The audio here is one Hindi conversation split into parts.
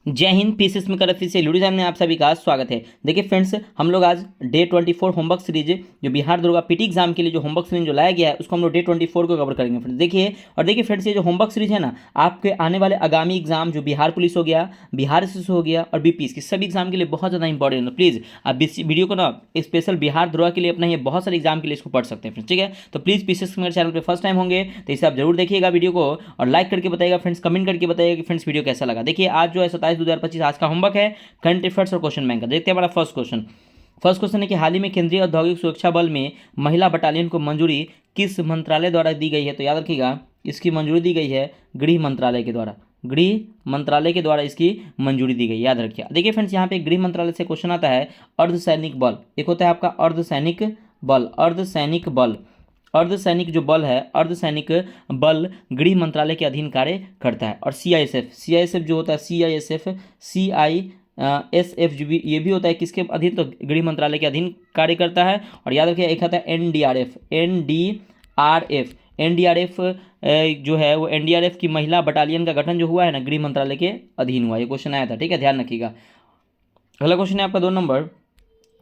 जय हिंद। पीसीएस में कर से लूडी साहब ने आप सभी का स्वागत है। देखिए फ्रेंड्स, हम लोग आज डे 24 होमवर्क सीरीज जो बिहार दुर्गा पीटी एग्जाम के लिए जो होमवर्क सीरीज जो लाया गया है उसको हम लोग डे 24 को कवर करेंगे फ्रेंड्स। देखिए फ्रेंड्स, ये जो होमवर्क सीरीज है ना, आपके आने वाले आगामी एग्जाम जो बिहार पुलिस हो गया, बिहार एसएससी हो गया और बीपीएस की सभी एग्जाम के लिए बहुत ज़्यादा इंपॉर्टेंट है। प्लीज़ आप इस वीडियो को ना स्पेशल बिहार दुर्गा के लिए अपना ये बहुत सारे एग्जाम के लिए इसको पढ़ सकते हैं फ्रेंड्स। ठीक है, तो प्लीज़ पीसीएस मेरे चैनल पर फर्स्ट टाइम होंगे तो इसे आप जरूर देखिएगा वीडियो को और लाइक करके बताइएगा फ्रेंड्स, कमेंट करके बताइएगा कि फ्रेंड्स वीडियो कैसा लगा। देखिए आज जो है 27/2/2025 आज का होमवर्क है करंट अफेयर्स और क्वेश्चन बैंक का। देखते हैं हमारा फर्स्ट क्वेश्चन है कि हाल ही में केंद्रीय औद्योगिक सुरक्षा बल में महिला बटालियन को मंजूरी किस मंत्रालय द्वारा दी गई है? तो याद रखिएगा, इसकी मंजूरी दी गई है गृह मंत्रालय के द्वारा। गृह मंत्रालय के द्वारा इसकी मंजूरी दी गई, याद रखिए। देखिए फ्रेंड्स, यहाँ पे गृह मंत्रालय से क्वेश्चन आता है अर्धसैनिक बल। एक होता है आपका अर्धसैनिक बल, अर्धसैनिक बल, अर्धसैनिक जो बल है, अर्धसैनिक बल गृह मंत्रालय के अधीन कार्य करता है। और सीआईएसएफ जो होता है, सीआईएसएफ जो भी ये भी होता है किसके अधीन? तो गृह मंत्रालय के अधीन कार्य करता है। और याद रखिए एक आता है एनडीआरएफ, एनडीआरएफ, एनडीआरएफ जो है वो एनडीआरएफ की महिला बटालियन का गठन जो हुआ है ना, गृह मंत्रालय के अधीन हुआ। ये क्वेश्चन आया था, ठीक है, ध्यान रखिएगा। अगला क्वेश्चन है आपका 2 नंबर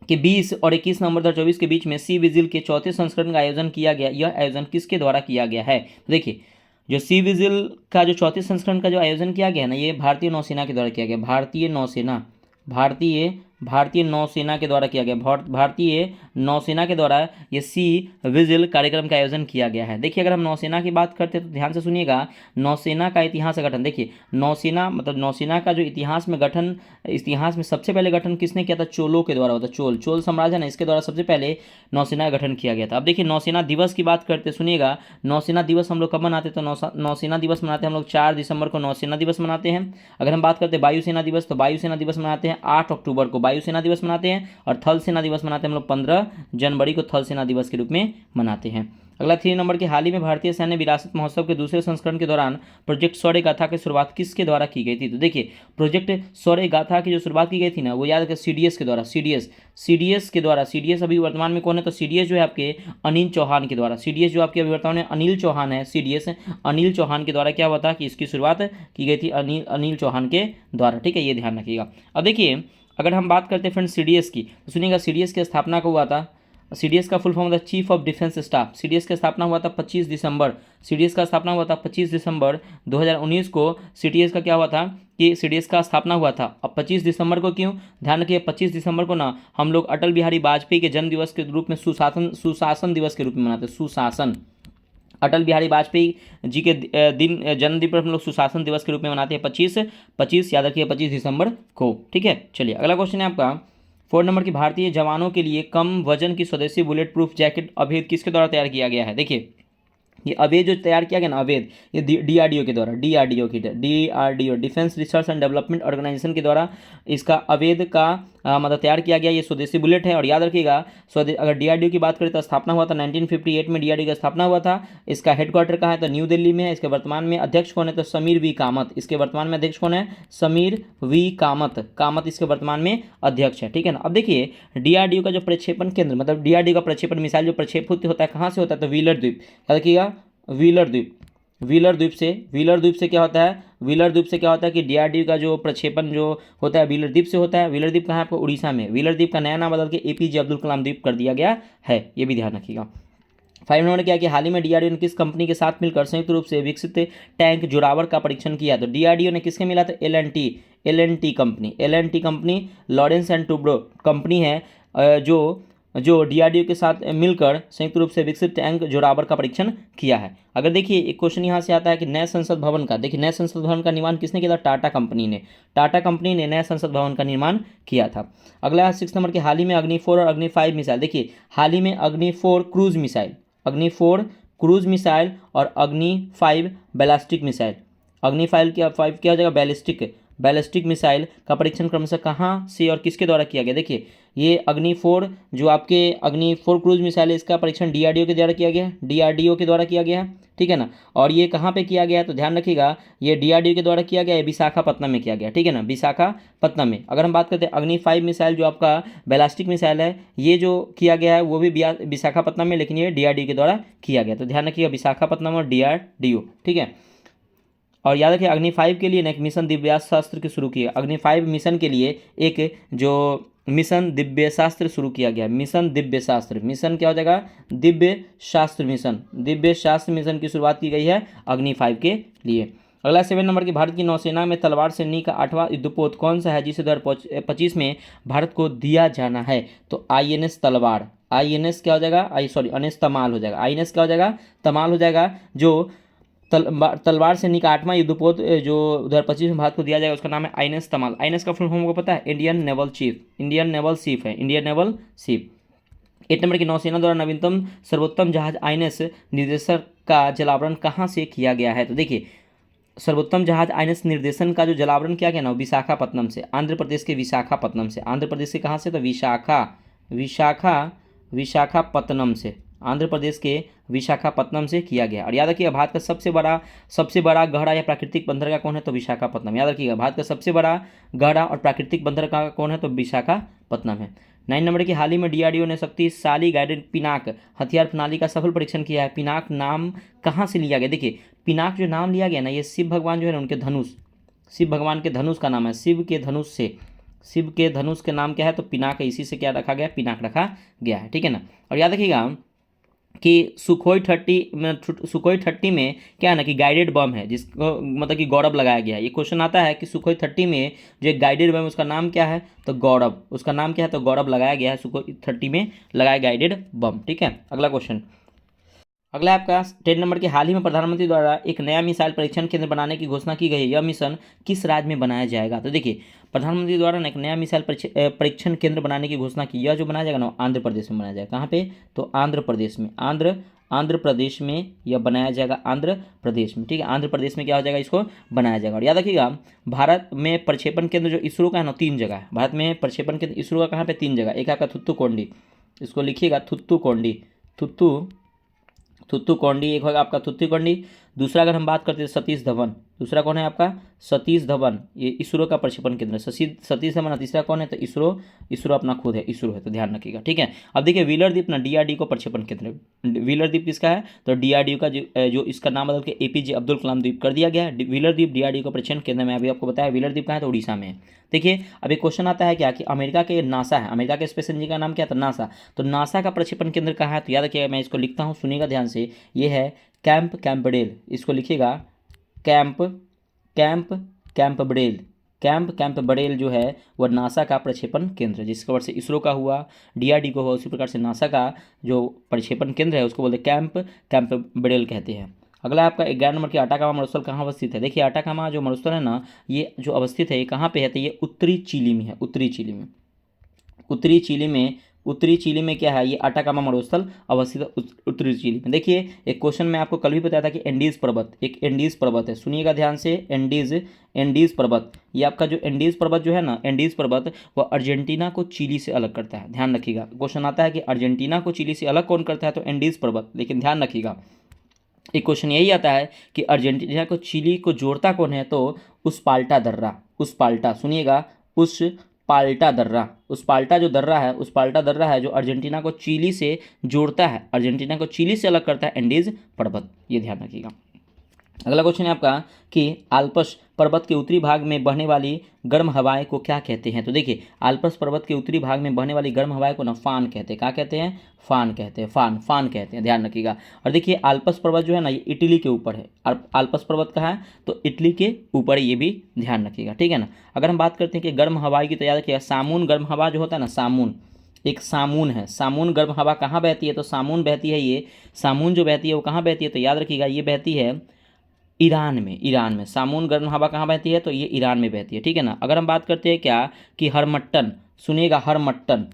कि 20 और 21 नवंबर 2024 के बीच में सी विजिल के चौथे संस्करण का आयोजन किया गया। यह आयोजन किसके द्वारा किया गया है? तो देखिए, जो सी विजिल का जो चौथे संस्करण का जो आयोजन किया गया है ना, ये भारतीय नौसेना के द्वारा किया गया। भारतीय नौसेना के द्वारा किया गया। भारतीय नौसेना के द्वारा ये सी विजिल कार्यक्रम का आयोजन किया गया है। देखिए, अगर हम नौसेना की बात करते हैं तो ध्यान से सुनिएगा, नौसेना का इतिहास गठन। देखिए, नौसेना मतलब नौसेना का जो इतिहास में गठन, इतिहास में सबसे पहले गठन किसने किया था? चोलों के द्वारा होता। चोल साम्राज्य है ना, इसके द्वारा सबसे पहले नौसेना का गठन किया गया था। अब देखिए, नौसेना दिवस की बात करते सुनिएगा, नौसेना दिवस हम लोग कब मनाते? तो नौसेना दिवस मनाते हैं हम लोग 4 दिसंबर को नौसेना दिवस मनाते हैं। अगर हम बात करते हैं वायुसेना दिवस, तो वायुसेना दिवस मनाते हैं 8 अक्टूबर को वायुसेना दिवस मनाते हैं। और थल सेना दिवस मनाते हैं हम लोग 15 जनवरी को थल सेना दिवस के रूप में मनाते हैं। अगला 3 नंबर के हाल ही में भारतीय सैन्य विरासत महोत्सव के दूसरे संस्करण के दौरान प्रोजेक्ट शौर्य गाथा की शुरुआत किसके द्वारा की गई थी? तो देखिए, प्रोजेक्ट शौर्य गाथा की जो शुरुआत की गई थी ना, वो याद रखें सीडीएस के द्वारा। सीडीएस के द्वारा। सीडीएस अभी वर्तमान में कौन है? तो सीडीएस जो है आपके अनिल चौहान के द्वारा। सीडीएस जो आपके अभी वर्तमान में अनिल चौहान है, सीडीएस अनिल चौहान के द्वारा क्या हुआ था कि इसकी शुरुआत की गई थी अनिल चौहान के द्वारा। ठीक है, ये ध्यान रखिएगा। अब देखिए, अगर हम बात करते हैं फ्रेंड्स सीडीएस की, तो सुनिएगा सीडीएस की स्थापना को हुआ था, सीडीएस का फुल फॉर्म होता है chief of defence staff. CDS का स्थापना हुआ था 25 दिसंबर, सीडीएस का स्थापना हुआ था 25 दिसंबर 2019 को। सीडीएस का क्या हुआ था कि सीडीएस का स्थापना हुआ था। अब 25 दिसंबर को क्यों? ध्यान रखिए, 25 दिसंबर को ना हम लोग अटल बिहारी वाजपेयी के जन्म दिवस के रूप में सुशासन दिवस के रूप में मनाते हैं। सुशासन, अटल बिहारी वाजपेयी जी के जन्मदिन पर हम लोग सुशासन दिवस के रूप में मनाते हैं 25 याद रखिए 25 दिसंबर को। ठीक है, चलिए अगला क्वेश्चन है आपका 4 नंबर की भारतीय जवानों के लिए कम वजन की स्वदेशी बुलेट प्रूफ जैकेट अभेद किसके द्वारा तैयार किया गया है? देखिए, ये अवैध जो तैयार किया गया ना, अवैध, ये डीआरडीओ के द्वारा, DRDO defence research and development organisation के द्वारा इसका अवैध का मतलब तैयार किया गया। ये स्वदेशी बुलेट है। और याद रखिएगा, अगर डीआरडीओ की बात करें तो स्थापना हुआ था 1958 में, डीआरडीओ का स्थापना हुआ था। इसका हेडक्वार्टर कहाँ है? तो न्यू दिल्ली में है। इसके वर्तमान में अध्यक्ष कौन है? तो समीर वी कामत। इसके वर्तमान में अध्यक्ष कौन है? समीर वी कामत इसके वर्तमान में अध्यक्ष है। ठीक है ना। अब देखिए, डीआरडीओ का जो प्रक्षेपण केंद्र मतलब डीआरडीओ का प्रक्षेपण मिसाइल जो प्रक्षेपित होता है कहाँ से होता है? तो व्हीलर द्वीप, याद रखिएगा, व्हीलर द्वीप से क्या होता है? व्हीलर द्वीप से क्या होता है कि डीआरडीओ का जो प्रक्षेपण जो होता है व्हीलर द्वीप से होता है। व्हीलर द्वीप कहाँ है? आपको उड़ीसा में। व्हीलर द्वीप का नया नाम बदल के एपीजे अब्दुल कलाम द्वीप कर दिया गया है, ये भी ध्यान रखिएगा। 5 नंबर क्या कि हाल ही में डीआरडीओ ने किस कंपनी के साथ मिलकर संयुक्त रूप से विकसित टैंक जोरावर का परीक्षण किया? तो डीआरडीओ ने किसके मिला? तो एल एन टी कंपनी लॉरेंस एंड टुब्रो कंपनी है जो डीआरडीओ के साथ मिलकर संयुक्त रूप से विकसित टैंक जोरावर का परीक्षण किया है। अगर देखिए, एक क्वेश्चन यहाँ से आता है कि नए संसद भवन का, देखिए नए संसद भवन का निर्माण किसने किया था? टाटा कंपनी ने नए संसद भवन का निर्माण किया था। अगला है 6 नंबर के हाल ही में अग्नि 4 और अग्नि 5 मिसाइल। देखिए, हाल ही में अग्नि 4 क्रूज मिसाइल और अग्नि 5 बैलिस्टिक मिसाइल। अग्नि 5 क्या हो जाएगा? बैलिस्टिक मिसाइल का परीक्षण क्रमशः कहाँ से और किसके द्वारा किया गया? देखिए, ये अग्नि 4 जो आपके अग्नि 4 क्रूज मिसाइल है, इसका परीक्षण डीआरडीओ के द्वारा किया गया है। ठीक है ना। और ये कहाँ पे किया गया है? तो ध्यान रखिएगा, ये डीआरडीओ के द्वारा किया गया है, विशाखापत्तनम में किया गया। ठीक है ना, विशाखापत्तनम में। अगर हम बात करते हैं अग्नि 5 मिसाइल जो आपका बैलिस्टिक मिसाइल है, ये जो किया गया है वो भी विशाखापत्तनम में, लेकिन ये डीआरडीओ के द्वारा किया गया। तो ध्यान रखिएगा, विशाखापत्तनम और डीआरडीओ। ठीक है। और याद रखिए अग्नि 5 के लिए ना एक मिशन दिव्यास्त्र की शुरू किया। अग्नि 5 मिशन के लिए एक जो मिशन दिव्य शास्त्र शुरू किया गया। मिशन दिव्य शास्त्र, मिशन क्या हो जाएगा, दिव्य शास्त्र मिशन, दिव्य शास्त्र मिशन की शुरुआत की गई है अग्नि 5 के लिए। अगला 7 नंबर की, भारत की नौसेना में तलवार श्रेणी का 8वां युद्धपोत कौन सा है जिसे 2025 में भारत को दिया जाना है? तो INS तलवार, INS क्या हो जाएगा, INS तमाल हो जाएगा। INS क्या हो जाएगा, तमाल हो जाएगा। जो तलवार श्रेणी का 8वां युद्धपोत जो 2025 में भारत को दिया जाएगा उसका नाम है INS तमाल। INS का फुल फॉर्म को पता है, Indian naval chief, Indian naval chief है, इंडियन नेवल चीफ। 8 नंबर की, नौसेना द्वारा नवीनतम सर्वोत्तम जहाज INS निर्देशक का जलावरण कहाँ से किया गया है? तो देखिए सर्वोत्तम जहाज INS निर्देशन का जो जलावरण किया गया ना, विशाखापत्तनम से, आंध्र प्रदेश के विशाखापत्तनम से। आंध्र प्रदेश के कहाँ से? तो विशाखापत्तनम से, आंध्र प्रदेश के विशाखापत्तनम से किया गया। और याद रखिएगा भारत का सबसे बड़ा गहरा या प्राकृतिक बंदरगाह कौन है? तो विशाखापत्तनम। याद रखिएगा भारत का सबसे बड़ा गहरा और प्राकृतिक बंदरगाह कौन है? तो विशाखापत्तनम है। 9 नंबर की, हाल ही में DRDO ने शक्तिशाली गाइडेड पिनाक हथियार प्रणाली का सफल परीक्षण किया है। पिनाक नाम कहाँ से लिया गया? देखिए पिनाक जो नाम लिया गया ना, ये शिव भगवान जो है ना उनके धनुष, शिव भगवान के धनुष का नाम है, शिव के धनुष से, शिव के धनुष के नाम क्या है? तो पिनाक है, इसी से क्या रखा गया, पिनाक रखा गया है, ठीक है ना। और याद रखिएगा कि सुखोई 30 में क्या है ना कि गाइडेड बम है जिसको मतलब कि गौरव लगाया गया है। ये क्वेश्चन आता है कि सुखोई 30 में जो एक गाइडेड बम है उसका नाम क्या है? तो गौरव, उसका नाम क्या है? तो गौरव लगाया गया है, सुखोई 30 में लगाया गाइडेड बम, ठीक है। अगला क्वेश्चन, अगला आपका 10 नंबर के, हाल ही में प्रधानमंत्री द्वारा एक नया मिसाइल परीक्षण केंद्र बनाने की घोषणा की गई है। यह मिशन किस राज्य में बनाया जाएगा? तो देखिए प्रधानमंत्री द्वारा एक नया मिसाइल परीक्षण केंद्र बनाने की घोषणा की। यह जो बनाया जाएगा ना आंध्र प्रदेश में बनाया जाएगा। कहाँ पे? तो आंध्र प्रदेश में, आंध्र प्रदेश में यह बनाया जाएगा, आंध्र प्रदेश में, ठीक है। आंध्र प्रदेश में क्या हो जाएगा, इसको बनाया जाएगा। और याद रखिएगा भारत में प्रक्षेपण केंद्र जो इसरो का है ना 3 जगह है। भारत में प्रक्षेपण केंद्र इसरो का कहाँ पे? 3 जगह। एक आपका थुत्तुकोंडी, इसको लिखिएगा थुत्तुकोंडी, थुत्तुकोंडी एक होगा आपका थुत्तुकोंडी। दूसरा अगर हम बात करते हैं सतीश धवन, दूसरा कौन है आपका? सतीश धवन, ये इसरो का प्रक्षेपण केंद्र सतीश धवन। तीसरा कौन है? तो इसरो अपना खुद है, इसरो है, तो ध्यान रखिएगा, ठीक है। अब देखिए व्हीलर द्वीप ना DRDO का प्रक्षेपण केंद्र, व्हीलर द्वीप किसका है? तो DRDO का जो इसका नाम बदल के APJ अब्दुल कलाम द्वीप कर दिया गया है। व्हीलर द्वीप DRDO का प्रक्षेपण केंद्र में अभी आपको बताया। व्हीलर द्वीप कहाँ है? तो उड़ीसा में है। देखिए अब एक क्वेश्चन आता है क्या कि अमेरिका के नासा है, अमेरिका के स्पेस एजेंसी का नाम क्या था? नासा। तो नासा का प्रक्षेपण केंद्र कहाँ है? तो याद रखिएगा, मैं इसको लिखता हूँ, सुनिएगा ध्यान से, ये है कैंप कैंपबेल, इसको लिखिएगा कैंपबेल, कैंपबेल जो है वह नासा का प्रक्षेपण केंद्र है, जिसके वजह से इसरो का हुआ, DRDO का हुआ, उसी प्रकार से नासा का जो प्रक्षेपण केंद्र है उसको बोलते कैंपबेल कहते हैं। अगला आपका 11 नंबर की, अटाकामा मरुस्थल कहाँ अवस्थित है? देखिए अटाकामा जो मरुस्थल है ना, ये जो अवस्थित है ये कहाँ पे है? तो ये उत्तरी चिली में है, उत्तरी चिली में, उत्तरी चिली में क्या है? ये अटाकामा मरुस्थल अवस्थित है उत्तरी चिली में। देखिए एक क्वेश्चन मैं आपको कल भी बताया था कि एंडीज पर्वत, एक एंडीज पर्वत है, सुनिएगा ध्यान से, एंडीज पर्वत, ये आपका जो एंडीज पर्वत जो है ना, एंडीज पर्वत वह अर्जेंटीना को चिली से अलग करता है। ध्यान रखिएगा, क्वेश्चन आता है कि अर्जेंटीना को चिली से अलग कौन करता है? तो एंडीज पर्वत। लेकिन ध्यान रखिएगा एक क्वेश्चन यही आता है कि अर्जेंटीना को चिली को जोड़ता कौन है? तो उस पाल्टा दर्रा, उस पाल्टा, सुनिएगा, उस पाल्टा दर्रा, उस पाल्टा जो दर्रा है, उस पाल्टा दर्रा है जो अर्जेंटीना को चिली से जोड़ता है, अर्जेंटीना को चिली से अलग करता है एंडीज पर्वत, ये ध्यान रखिएगा। अगला क्वेश्चन है आपका कि आल्प्स पर्वत के उत्तरी भाग में बहने वाली गर्म हवाएं को क्या कहते हैं? तो देखिए आल्प्स पर्वत के उत्तरी भाग में बहने वाली गर्म हवाएं को ना फान कहते हैं। क्या कहते हैं? फान कहते हैं, फान कहते हैं, ध्यान रखिएगा। और देखिए आल्प्स पर्वत जो है ना ये इटली के ऊपर है। आल्प्स पर्वत कहाँ है? तो इटली के ऊपर है, ये भी ध्यान रखिएगा, ठीक है ना। अगर हम बात करते हैं कि गर्म हवाएं की, तो याद रखिएगा सामून गर्म हवा जो होता है ना, सामून, एक सामून है, सामून गर्म हवा कहाँ बहती है? तो सामून बहती है, ये सामून जो बहती है वो कहाँ बहती है? तो याद रखिएगा ये बहती है ईरान में, सामून गर्म हवा कहाँ बहती है? तो ये ईरान में बहती है, ठीक है ना। अगर हम बात करते हैं क्या कि हरमट्टन, सुनिएगा हरमट्टन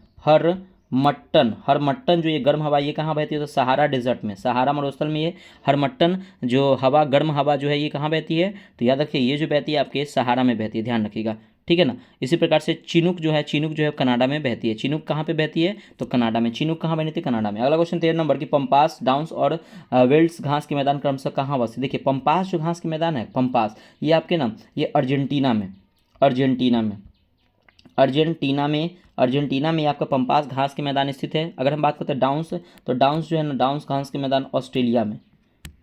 जो ये गर्म हवा ये कहाँ बहती है? तो सहारा डेजर्ट में, सहारा मरुस्थल में ये हरमट्टन जो हवा, गर्म हवा जो है ये कहाँ बहती है? तो याद रखिए ये जो बहती है आपके सहारा में बहती है, ध्यान रखिएगा, ठीक है ना। इसी प्रकार से चिनूक जो है कनाडा में बहती है। चिनूक कहाँ पे बहती है? तो कनाडा में। चिनूक कहाँ बनी थी? कनाडा में। अगला क्वेश्चन 13 नंबर की, पंपास, डाउन्स और वेल्ड्स घास के मैदान क्रमशः कहाँ अवस्थित? देखिए पंपास जो घास के मैदान है, पंपास ये आपके ना ये अर्जेंटीना में आपका पंपास घास के मैदान स्थित है। अगर हम बात करते हैं डाउन्स, तो डाउन्स जो है ना, डाउन्स घास के मैदान ऑस्ट्रेलिया में,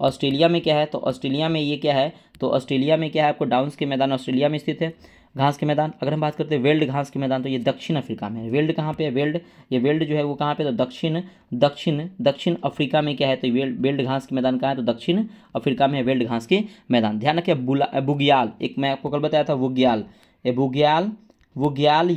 ऑस्ट्रेलिया में क्या है, तो ऑस्ट्रेलिया में ये क्या है, तो ऑस्ट्रेलिया में क्या है आपको, डाउन्स के मैदान ऑस्ट्रेलिया में स्थित है, घास के मैदान। अगर हम बात करते हैं वेल्ड घास के मैदान, तो ये दक्षिण अफ्रीका में है। वेल्ड कहाँ पे है, वेल्ड, ये वेल्ड जो है वो कहाँ पे, तो दक्षिण दक्षिण दक्षिण अफ्रीका में क्या है, तो वेल्ड घास के मैदान कहाँ है, तो दक्षिण अफ्रीका में है वेल्ड घास के मैदान। ध्यान रखिए बुग्याल, एक मैं आपको कल बताया था बुग्याल, ये बुग्याल बुग्याल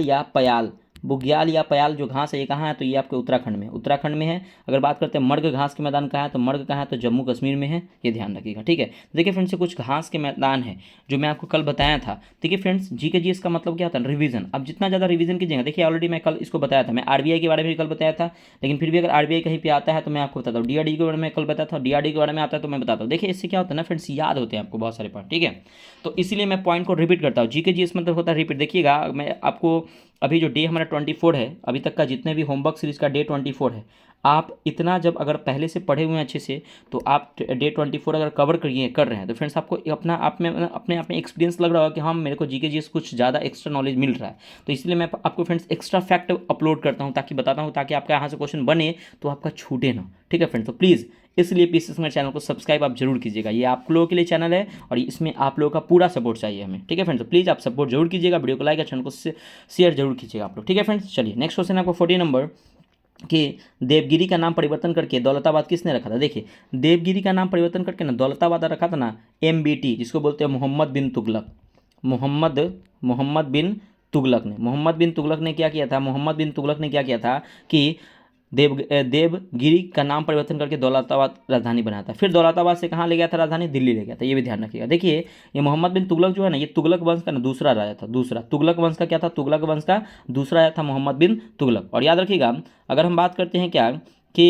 या पयाल, बुग्याल या पयाल जो घास है ये कहाँ है, तो ये आपके उत्तराखंड में है। अगर बात करते हैं मर्ग घास के मैदान कहाँ है, तो मर्ग कहाँ है, तो जम्मू कश्मीर में है, ये ध्यान रखिएगा। ठीक है, तो देखिए फ्रेंड्स, कुछ घास के मैदान है जो मैं आपको कल बताया था। देखिए फ्रेंड्स, जी के जी इसका मतलब क्या होता है, रिवीजन। अब जितना ज़्यादा रिवीजन कीजिएगा, देखिए ऑलरेडी मैं कल इसको बताया था, मैं आरबीआई के बारे में भी कल बताया था, लेकिन फिर भी अगर आरबीआई कहीं पे आता है तो मैं आपको बताता हूँ। डीआरडी के बारे में कल बताया था, डीआरडी के बारे में आता है तो मैं बताता हूँ। देखिए इससे क्या होता है ना फ्रेंड्स, याद होते हैं आपको बहुत सारे पार्ट। ठीक है, तो इसीलिए मैं पॉइंट को रिपीट करता हूँ। जी के जी इस मतलब होता है रिपीट। देखिएगा मैं आपको अभी जो डे हमारा 24 है, अभी तक का जितने भी होमवर्क सीरीज का डे 24 है, आप इतना जब अगर पहले से पढ़े हुए हैं अच्छे से, तो आप डे 24 अगर कवर कर रहे हैं, तो फ्रेंड्स आपको अपना अपने आप में एक्सपीरियंस लग रहा होगा कि हाँ मेरे को जीके जीएस कुछ ज़्यादा एक्स्ट्रा नॉलेज मिल रहा है। तो इसलिए मैं आपको फ्रेंड्स एक्स्ट्रा फैक्ट अपलोड करता हूँ, ताकि बताता हूँ, ताकि आपका यहाँ से क्वेश्चन बने तो आपका छूटे ना। ठीक है फ्रेंड्स, तो प्लीज़ इसलिए पीसीएस मेरे चैनल को सब्सक्राइब आप जरूर कीजिएगा। ये आप लोगों के लिए चैनल है और इसमें आप लोगों का पूरा सपोर्ट चाहिए हमें। ठीक है फ्रेंड्स, तो प्लीज़ आप सपोर्ट जरूर कीजिएगा, वीडियो को लाइक और चैनल को शेयर जरूर कीजिएगा आप लोग। ठीक है फ्रेंड्स, चलिए नेक्स्ट क्वेश्चन आपको 40 नंबर कि देवगिरी का नाम परिवर्तन करके दौलताबाद किसने रखा था। देखिए देवगिरी का नाम परिवर्तन करके ना दौलताबाद रखा था ना एमबीटी, जिसको बोलते हैं मोहम्मद बिन तुगलक। मोहम्मद बिन तुगलक ने, मोहम्मद बिन तुगलक ने क्या किया था, मोहम्मद बिन तुगलक ने क्या किया था कि देवगिरी का नाम परिवर्तन करके दौलताबाद राजधानी बनाया था। फिर दौलताबाद से कहाँ ले गया था राजधानी, दिल्ली ले गया था, ये भी ध्यान रखिएगा। देखिए ये मोहम्मद बिन तुगलक जो है ना, ये तुगलक वंश का ना दूसरा राजा था, दूसरा तुगलक वंश का क्या था, तुगलक वंश का दूसरा राजा था मोहम्मद बिन तुगलक। और याद रखिएगा अगर हम बात करते हैं क्या कि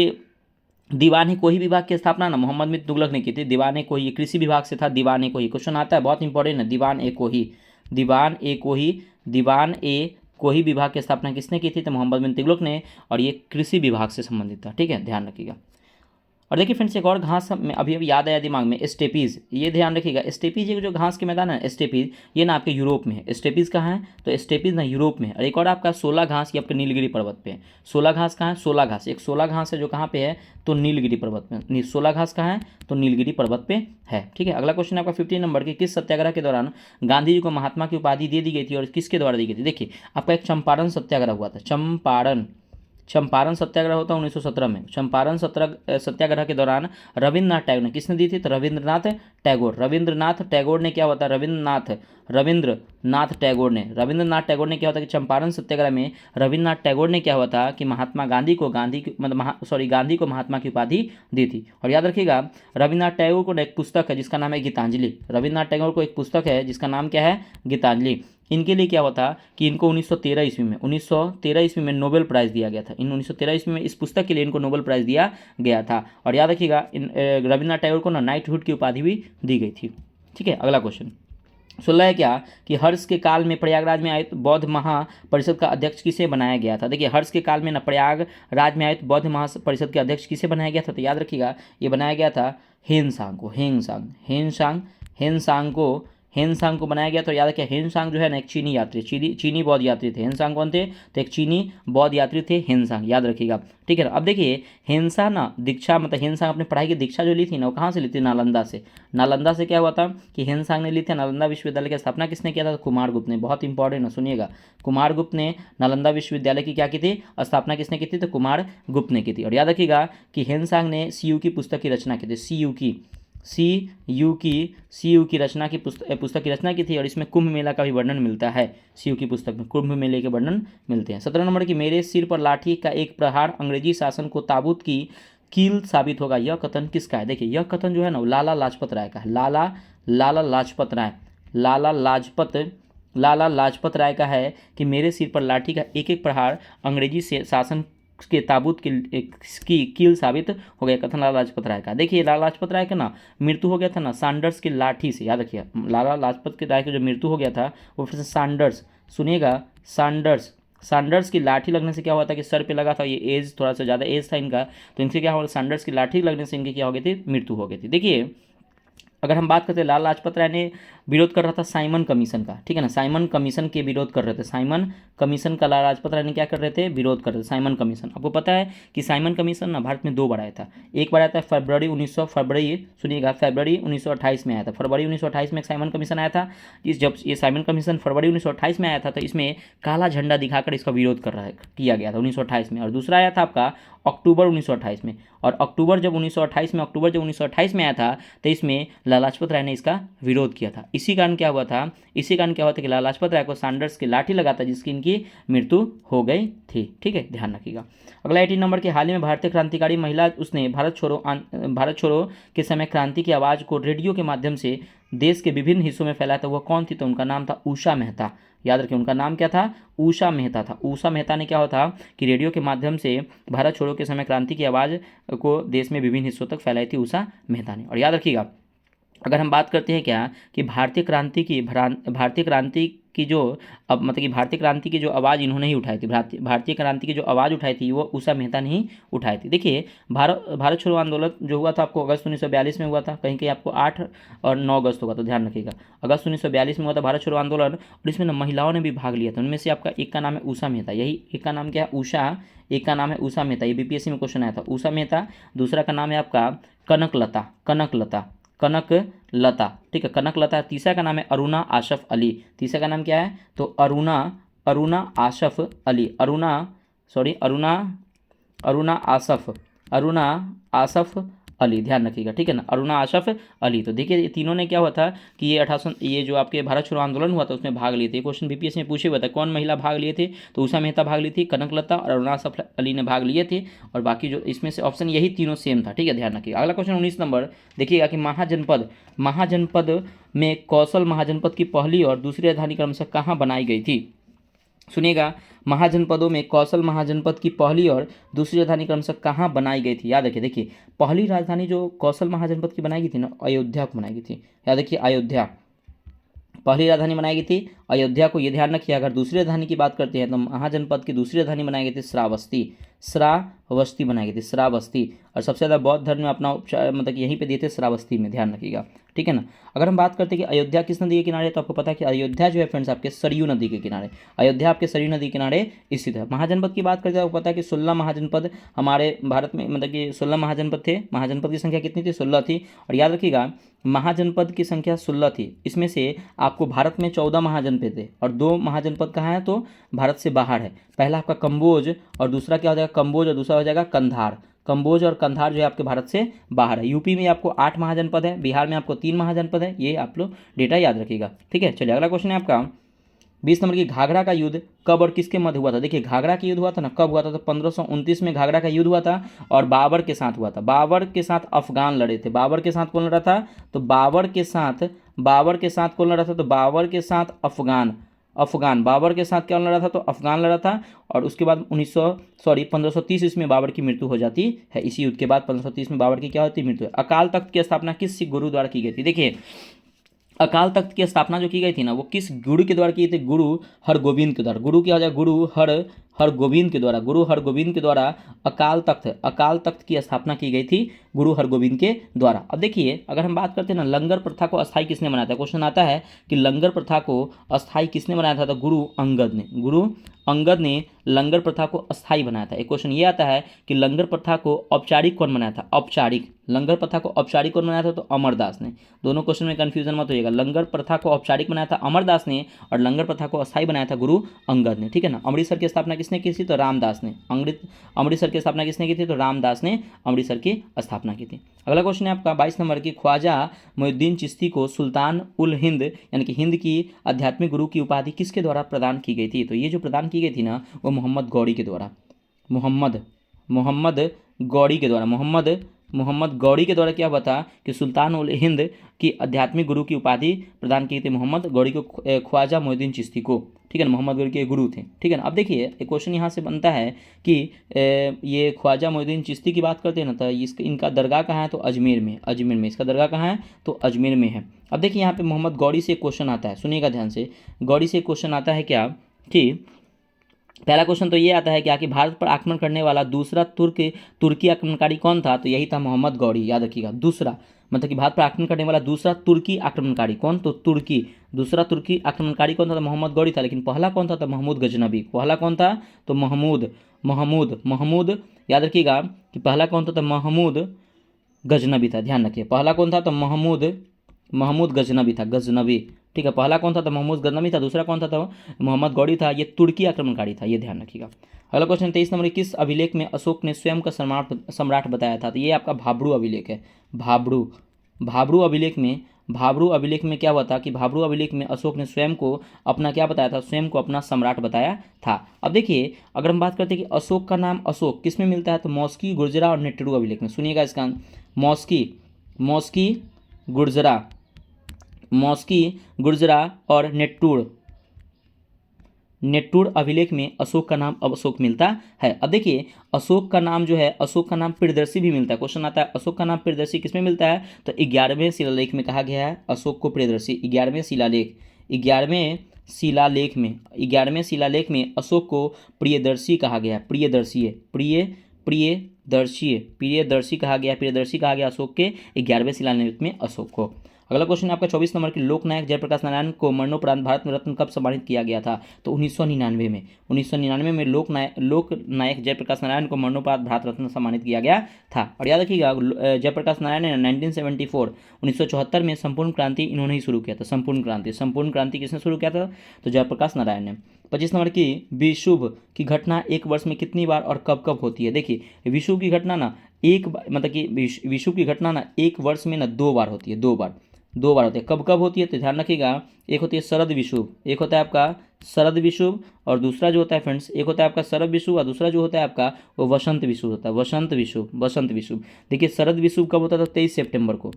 दीवान कोही विभाग की स्थापना ना मोहम्मद बिन तुगलक ने की थी। दीवान कोही कृषि विभाग से था, दीवान कोही क्वेश्चन आता है बहुत इंपॉर्टेंट है। दीवान ए कोही विभाग की स्थापना किसने की थी, तो मोहम्मद बिन तुगलक ने, और ये कृषि विभाग से संबंधित था। ठीक है, ध्यान रखिएगा। और देखिए फ्रेंड्स एक और घास में अभी याद आया दिमाग में, स्टेपीज़, ये ध्यान रखिएगा। स्टेपीज ये जो घास के मैदान है स्टेपीज, ये ना आपके यूरोप में है। स्टेपीज कहाँ है, तो स्टेपीज ना यूरोप में है। और एक और आपका 16 घास ये आपके नीलगिरी पर्वत पे है। 16 घास कहाँ है, 16 घास, एक 16 घास है जो कहाँ पे है, तो नीलगिरी पर्वत में। 16 घास कहाँ है, तो नीलगिरी पर्वत पे है। ठीक है, अगला क्वेश्चन आपका 15 नंबर की, किस सत्याग्रह के दौरान गांधी जी को महात्मा की उपाधि दे दी गई थी और किसके द्वारा दी गई थी। देखिए आपका एक चंपारण सत्याग्रह हुआ था, चंपारण सत्याग्रह होता है 1917 में। चंपारण सत्याग्रह के दौरान रविन्द्रनाथ टैगोर ने, किसने दी थी, तो रविन्द्रनाथ टैगोर ने क्या होता है, रविन्द्रनाथ टैगोर ने क्या होता है कि चंपारण सत्याग्रह में रविन्द्रनाथ टैगोर ने क्या हुआ था कि महात्मा गांधी को गांधी को महात्मा की उपाधि दी थी। और याद रखिएगा रविन्द्रनाथ टैगोर को एक पुस्तक है जिसका नाम है गीतांजलि। रविन्द्रनाथ टैगोर को एक पुस्तक है जिसका नाम क्या है, गीतांजलि। इनके लिए क्या हुआ था कि इनको 1913 ईस्वी में नोबेल प्राइज़ दिया गया था। इन 1913 ईस्वी में इस पुस्तक के लिए इनको नोबेल प्राइज़ दिया गया था। और याद रखिएगा रविन्द्रनाथ टैगोर को ना नाइटहुड की उपाधि भी दी गई थी। ठीक है, अगला क्वेश्चन 16 है क्या कि हर्ष के काल में प्रयागराज में आयुक्त बौद्ध महापरिषद का अध्यक्ष किसे बनाया गया था। देखिए हर्ष के काल में ना प्रयागराज में आयुक्त बौद्ध महापरिषद के अध्यक्ष किसे बनाया गया था, तो याद रखिएगा ये बनाया गया था हेनसांग को बनाया गया। तो याद रखिए हेनसांग जो है ना एक चीनी यात्री, चीनी बौद्ध यात्री थे। हेनसांग कौन थे, तो एक चीनी बौद्ध यात्री थे हेनसांग, याद रखिएगा। ठीक है, अब देखिए हेनसा ना दीक्षा मतलब हेनसांग अपने पढ़ाई की दीक्षा जो ली थी ना वो कहाँ से ली थी, नालंदा से क्या हुआ था कि हेनसांग ने ली थी। नालंदा विश्वविद्यालय की स्थापना किसने किया था, कुमारगुप्त ने। बहुत इंपॉर्टेंट है, सुनिएगा। कुमारगुप्त ने नालंदा विश्वविद्यालय की क्या की थी, स्थापना किसने की थी, तो कुमारगुप्त ने की थी। और याद रखिएगा कि हेनसांग ने सीयू की पुस्तक की रचना की थी, सीयू की रचना की पुस्तक की रचना की थी। और इसमें कुंभ मेला का भी वर्णन मिलता है, सीयू की पुस्तक में कुंभ मेले के वर्णन मिलते हैं। 17 नंबर की, मेरे सिर पर लाठी का एक प्रहार अंग्रेजी शासन को ताबूत की कील साबित होगा, यह कथन किसका है। देखिए यह कथन जो है ना लाला लाजपत राय का है। लाला लाजपत राय का है कि मेरे सिर पर लाठी का एक एक प्रहार अंग्रेजी से शासन के ताबूत की कील साबित हो गया, कथन लाला लाजपत राय का। देखिए लाला लाजपत राय का ना मृत्यु हो गया था ना सैंडर्स की लाठी से, याद रखिए लाला लाजपत राय का जो मृत्यु हो गया था वो फिर से सैंडर्स की लाठी लगने से क्या हुआ था कि सर पे लगा था, ये एज थोड़ा सा ज़्यादा एज था इनका, तो इनसे क्या हुआ, सैंडर्स की लाठी लगने से इनकी क्या हो गई थी, मृत्यु हो गई थी। देखिए अगर हम बात करते हैं लाला लाजपत राय ने विरोध कर रहा था साइमन कमीशन का, ठीक है ना, साइमन कमीशन के विरोध कर रहे थे, साइमन कमीशन का लाला लाजपत राय ने क्या कर रहे थे, विरोध कर रहे थे साइमन कमीशन। आपको पता है कि साइमन कमीशन ना भारत में 2 बार आया था। एक बार आया था फरवरी 1928 में आया था, फरवरी 1928 में एक साइमन कमीशन आया था। जब ये साइमन कमीशन फरवरी 1928 में आया था तो इसमें काला झंडा दिखाकर इसका विरोध किया गया था 1928 में। और दूसरा आया था आपका अक्टूबर 1928 में, और अक्टूबर जब 1928 में आया था तो इसमें लाला लाजपत राय ने इसका विरोध किया था। इसी कारण क्या हुआ था कि लाला लाजपत राय को सैंडर्स की लाठी लगाता जिसकी इनकी मृत्यु हो गई थी, ठीक है, ध्यान रखिएगा। अगला 18 नंबर के हाल ही में भारतीय क्रांतिकारी महिला, उसने भारत छोड़ो के समय क्रांति की आवाज़ को रेडियो के माध्यम से देश के विभिन्न हिस्सों में फैलाया था। वह कौन थी? तो उनका नाम था उषा मेहता। याद रखिए उनका नाम क्या था? उषा मेहता था। उषा मेहता ने क्या होता कि रेडियो के माध्यम से भारत छोड़ो के समय क्रांति की आवाज़ को देश में विभिन्न हिस्सों तक फैलाई थी उषा मेहता ने। और याद रखिएगा अगर हम बात करते हैं क्या कि भारतीय क्रांति की जो मतलब कि भारतीय क्रांति की जो आवाज़ इन्होंने ही उठाई थी, भारतीय क्रांति की जो आवाज़ उठाई थी वो उषा मेहता ने ही उठाई थी। देखिए भारत छोड़ो आंदोलन जो हुआ था आपको अगस्त 1942 में हुआ था, कहीं कहीं आपको 8 और 9 अगस्त होगा, तो ध्यान रखिएगा अगस्त 1942 में हुआ था भारत छोड़ो आंदोलन। और इसमें महिलाओं ने भी भाग लिया था, उनमें से आपका एक का नाम है उषा मेहता, यही एक का नाम क्या है? उषा, एक का नाम है उषा मेहता, ये बीपीएससी में क्वेश्चन आया था, उषा मेहता। दूसरा का नाम है आपका कनकलता, ठीक है, कनकलता। तीसरा का नाम है अरुणा आशफ अली, तीसरा का नाम क्या है? तो अरुणा आशफ अली, अरुणा आसफ अली, ध्यान रखिएगा, ठीक है ना, अरुणा आशफ अली। तो देखिए ये तीनों ने क्या हुआ था कि ये जो आपके भारत छोड़ो आंदोलन हुआ था उसमें भाग लिए थे। क्वेश्चन बीपीएससी में पूछे हुआ था कौन महिला भाग लिए थे, तो उषा मेहता भाग ली थी, कनकलता और अरुणा आसफ अली ने भाग लिए थे, और बाकी जो इसमें से ऑप्शन यही तीनों सेम था, ठीक है, ध्यान रखिएगा। अगला क्वेश्चन 19 नंबर देखिएगा कि महाजनपद में कौशल महाजनपद की पहली और दूसरी राजधानी क्रमशः कहाँ बनाई गई थी? सुनिएगा, महाजनपदों में कौशल महाजनपद की पहली और दूसरी राजधानी क्रमशः कहाँ बनाई गई थी? याद रखिए, देखिए पहली राजधानी जो कौशल महाजनपद की बनाई गई थी ना, अयोध्या को बनाई गई थी। याद रखिए अयोध्या पहली राजधानी बनाई गई थी अयोध्या को, ये ध्यान रखिए। अगर दूसरी राजधानी की बात करते हैं तो महाजनपद की दूसरी राजधानी बनाई गई थी श्रावस्ती बनाई गई थी, श्रावस्ती। और सबसे ज़्यादा बौद्ध धर्म में अपना उपचार मतलब कि यहीं पे दिए थे श्रावस्ती में, ध्यान रखिएगा, ठीक है ना। अगर हम बात करते हैं कि अयोध्या किस नदी के किनारे, तो आपको पता है कि अयोध्या जो है फ्रेंड्स आपके सरयू नदी के किनारे, अयोध्या आपके सरयू नदी के किनारे स्थित है। महाजनपद की बात करते हैं आपको पता है कि 16 महाजनपद हमारे भारत में मतलब कि 16 महाजनपद थे। महाजनपद की संख्या कितनी थी? 16 थी। और याद रखिएगा महाजनपद की संख्या 16 थी, इसमें से आपको भारत में 14 महाजनपद थे और 2 महाजनपद कहाँ है? तो भारत से बाहर है। पहला आपका कम्बोज और दूसरा क्या हो जाएगा? कम्बोज और दूसरा हो जाएगा कंधार। कम्बोज और कंधार जो है आपके भारत से बाहर है। यूपी में आपको 8 महाजनपद है, बिहार में आपको 3 महाजनपद है। ये आप लोग डेटा याद रखिएगा, ठीक है। चलिए अगला क्वेश्चन है आपका 20 नंबर की, घाघरा का युद्ध कब और किसके मध्य हुआ था? देखिए घाघरा का युद्ध हुआ था ना, कब हुआ था? तो 1529 में घाघरा का युद्ध हुआ था और बाबर के साथ हुआ था। बाबर के साथ अफगान लड़े थे। बाबर के साथ कौन लड़ा था? तो बाबर के साथ कौन लड़ा था? तो बाबर के साथ अफगान बाबर के साथ क्या लड़ा था? तो अफगान लड़ा था। और उसके बाद 1530 इसमें बाबर की मृत्यु हो जाती है। इसी युद्ध के बाद 1530 में बाबर की क्या होती है? मृत्यु। अकाल तख्त की स्थापना किस सिख गुरु द्वारा की गई थी? देखिए अकाल तख्त की स्थापना जो की गई थी ना, वो किस गुरु के द्वारा की थी? गुरु हरगोविंद के द्वारा। गुरु क्या हो जाए? गुरु हरगोविंद के द्वारा अकाल तख्त की स्थापना की गई थी गुरु हरगोविंद के द्वारा। अब देखिए अगर हम बात करते हैं ना, लंगर प्रथा को अस्थायी किसने बनाया था? क्वेश्चन आता है कि लंगर प्रथा को अस्थायी किसने बनाया था? तो गुरु अंगद ने लंगर प्रथा को अस्थायी बनाया था। एक क्वेश्चन ये आता है कि लंगर प्रथा को औपचारिक कौन बनाया था? लंगर प्रथा को औपचारिक कौन बनाया था? तो अमरदास ने। दोनों क्वेश्चन में कंफ्यूजन मत होइएगा। लंगर प्रथा को औपचारिक बनाया था अमरदास ने और लंगर प्रथा को अस्थायी बनाया था गुरु अंगद ने, ठीक है ना। अमृतसर की स्थापना किसने की थी? तो रामदास ने। अमृतसर की स्थापना किसने की थी? तो रामदास ने अमृतसर की स्थापना की थी। अगला क्वेश्चन है आपका 22 नंबर की, ख्वाजा मोइनुद्दीन चिश्ती को सुल्तान उल हिंद यानी कि हिंद की आध्यात्मिक गुरु की उपाधि किसके द्वारा प्रदान की गई थी? तो ये जो प्रदान की गई थी ना, वो मोहम्मद गौरी के द्वारा मोहम्मद गौरी के द्वारा क्या हुआ था कि सुल्तान उल हिंद की आध्यात्मिक गुरु की उपाधि प्रदान की थी मोहम्मद गौरी को, ख्वाजा मोइनुद्दीन चिश्ती को, ठीक है ना। मोहम्मद गौरी के गुरु थे, ठीक है ना। अब देखिए एक क्वेश्चन यहाँ से बनता है कि ये ख्वाजा मोइनुद्दीन चिश्ती की बात करते हैं ना, तो इनका दरगाह कहाँ है? तो अजमेर में इसका दरगाह कहाँ है? तो अजमेर में है। अब देखिए यहाँ पे मोहम्मद गौरी से एक क्वेश्चन आता है, सुनिएगा ध्यान से। गौरी से एक क्वेश्चन आता है क्या कि पहला क्वेश्चन तो ये आता है कि भारत पर आक्रमण करने वाला दूसरा तुर्की आक्रमणकारी कौन था? तो यही था मोहम्मद गौरी, याद रखिएगा। दूसरा मतलब कि भारत पर आक्रमण करने वाला दूसरा तुर्की आक्रमणकारी कौन, तो तुर्की, दूसरा तुर्की आक्रमणकारी कौन था, तो मोहम्मद गौरी था। लेकिन पहला कौन था, तो महमूद गजनबी। पहला कौन था, तो महमूद महमूद महमूद याद रखिएगा कि पहला कौन था, तो महमूद गजनबी था। ध्यान रखिए, पहला कौन था, तो महमूद महमूद गजनबी था, गजनबी। ठीक है, पहला कौन था, तो महमूद गजनबी था। दूसरा कौन था, तो मोहम्मद गौरी था। ये तुर्की आक्रमणकारी था, ये ध्यान रखिएगा। अगला क्वेश्चन 23 नंबर, किस अभिलेख में अशोक ने स्वयं का सम्राट बताया था, तो ये आपका भाब्रू अभिलेख है। भाब्रू भाब्रू अभिलेख में, भाब्रू अभिलेख में क्या हुआ था कि भाब्रू अभिलेख में अशोक ने स्वयं को अपना क्या बताया था, स्वयं को अपना सम्राट बताया था। अब देखिए, अगर हम बात करते हैं कि अशोक का नाम अशोक किस में मिलता है, तो मौस्की, गुर्जरा और नेटरू अभिलेख में। सुनिएगा इसका, मौस्की मौस्की गुर्जरा, मौस्की गुर्जरा और नेट्टूर अभिलेख में अशोक का नाम अशोक मिलता है। अब देखिए, अशोक का नाम जो है, अशोक का नाम प्रियदर्शी भी मिलता है। क्वेश्चन आता है अशोक का नाम प्रियदर्शी किसमें मिलता है, तो 11वें शिलालेख में कहा गया है अशोक को प्रियदर्शी। 11वें शिलालेख, 11वें शिलालेख में, 11वें शिलालेख में अशोक को प्रियदर्शी कहा गया है। प्रियदर्शी है, प्रियदर्शी कहा गया, प्रियदर्शी कहा गया अशोक के 11वें शिलालेख में अशोक को। अगला क्वेश्चन आपका 24 नंबर की, लोकनायक जयप्रकाश नारायण को मरणोपरांत भारत रत्न कब सम्मानित किया गया था, तो 1999 में। 1999 में लोकनायक जयप्रकाश नारायण को मरणोपरांत भारत रत्न सम्मानित किया गया था। और याद रखिएगा, जयप्रकाश नारायण ने 1974 में संपूर्ण क्रांति इन्होंने ही शुरू किया था। संपूर्ण क्रांति किसने शुरू किया था, तो जयप्रकाश नारायण ने। 25 नंबर की, विषुव की घटना एक वर्ष में कितनी बार और कब कब होती है। देखिए, विषुव की घटना ना एक बार, मतलब कि विषुव की घटना ना एक वर्ष में ना 2 बार होती है, 2 बार होती है। कब कब होती है, तो ध्यान रखिएगा, एक होती है शरद विषुव, एक होता है आपका शरद विषुव, और दूसरा जो होता है फ्रेंड्स, एक होता है आपका शरद विषुव और दूसरा जो होता है आपका वो वसंत विषुव होता है। वसंत विषुव। देखिए, शरद विषुव कब होता था, 23 सितंबर को।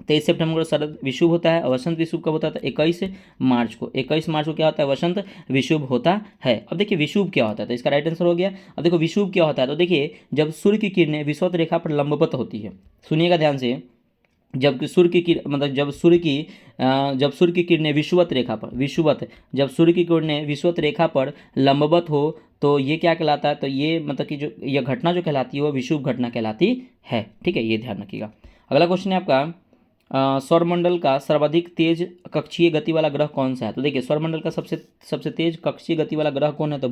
23 सितंबर को शरद विषुव होता है। और वसंत विषुव कब होता था, 21 मार्च को। 21 मार्च को क्या होता है, वसंत विषुव होता है। अब देखिए, विषुव क्या होता है, तो इसका राइट आंसर हो गया। अब देखो, विषुव क्या होता है, तो देखिए, जब सूर्य की किरणें विषुवत रेखा पर लंबवत होती है। सुनिएगा ध्यान से, जब सूर्य की मतलब जब सूर्य की किरणें विषुवत रेखा पर, जब सूर्य की किरणें विषुवत रेखा पर लंबवत हो, तो ये क्या कहलाता है, तो ये मतलब कि जो यह घटना जो कहलाती है वो विषुव घटना कहलाती है। ठीक है, ये ध्यान रखिएगा। अगला क्वेश्चन है आपका, सौरमंडल का सर्वाधिक तेज कक्षीय गति वाला ग्रह कौन सा है। तो देखिए, सौरमंडल का सबसे तेज कक्षीय गति वाला ग्रह कौन है, तो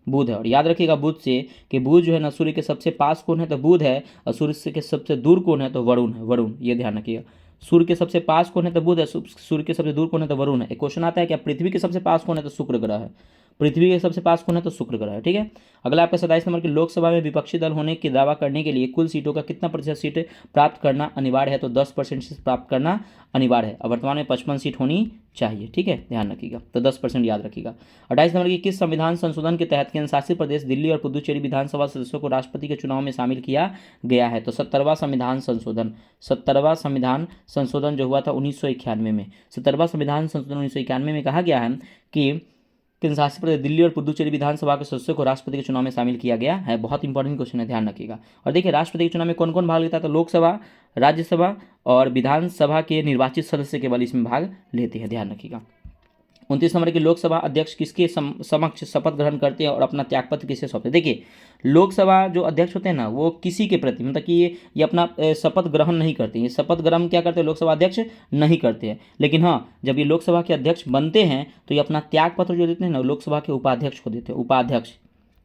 बुध है। और याद रखिएगा बुध से कि बुध जो है ना, सूर्य के सबसे पास कौन है, तो बुध है। और सूर्य के सबसे दूर कौन है, तो वरुण है। वरुण, ये ध्यान रखिएगा। सूर्य के सबसे पास कौन है, तो बुध है। सूर्य के सबसे दूर कौन है, तो वरुण है। एक क्वेश्चन आता है क्या, पृथ्वी के सबसे पास कौन है, तो शुक्र ग्रह है। पृथ्वी के सबसे पास कौन है, तो शुक्र ग्रह है। ठीक है, अगला आपका 27 नंबर की, लोकसभा में विपक्षी दल होने की दावा करने के लिए कुल सीटों का कितना प्रतिशत सीट प्राप्त करना अनिवार्य है, तो 10% सीट प्राप्त करना अनिवार्य है। और वर्तमान में 55 सीट होनी चाहिए। ठीक है, ध्यान रखिएगा, तो 10% याद रखिएगा। 28 नंबर की, किस संविधान संशोधन के तहत केंद्र शासित प्रदेश दिल्ली और पुदुचेरी विधानसभा सदस्यों को राष्ट्रपति के चुनाव में शामिल किया गया है, तो 17वां संविधान संशोधन जो हुआ था 1991 में। 17वां संविधान संशोधन 1991 में कहा गया है कि केंद्र शासित प्रदेश दिल्ली और पुदुचेरी विधानसभा के सदस्यों को राष्ट्रपति के चुनाव में शामिल किया गया है। बहुत इंपॉर्टेंट क्वेश्चन है, ध्यान रखिएगा। और देखिए, राष्ट्रपति के चुनाव में कौन कौन भाग लेता है, तो लोकसभा, राज्यसभा और विधानसभा के निर्वाचित सदस्य केवल इसमें भाग लेते हैं। ध्यान रखिएगा। 29 नंबर की, लोकसभा अध्यक्ष किसके समक्ष शपथ ग्रहण करते हैं और अपना त्यागपत्र किसे सौंपते हैं। देखिए, लोकसभा जो अध्यक्ष होते हैं ना, वो किसी के प्रति मतलब कि ये अपना शपथ ग्रहण नहीं करते हैं। ये शपथ ग्रहण क्या करते हैं, लोकसभा अध्यक्ष नहीं करते हैं। लेकिन हाँ, जब ये लोकसभा के अध्यक्ष बनते हैं तो ये अपना त्यागपत्र जो देते हैं ना, लोकसभा के उपाध्यक्ष को देते हैं। उपाध्यक्ष,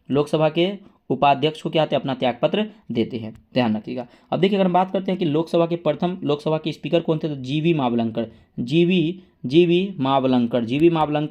लोकसभा के उपाध्यक्ष को क्या आते हैं, अपना त्यागपत्र देते हैं। ध्यान रखिएगा। अब देखिए, अगर हम बात करते हैं कि प्रथम लोकसभा के स्पीकर कौन थे, तो जीवी मावलंकर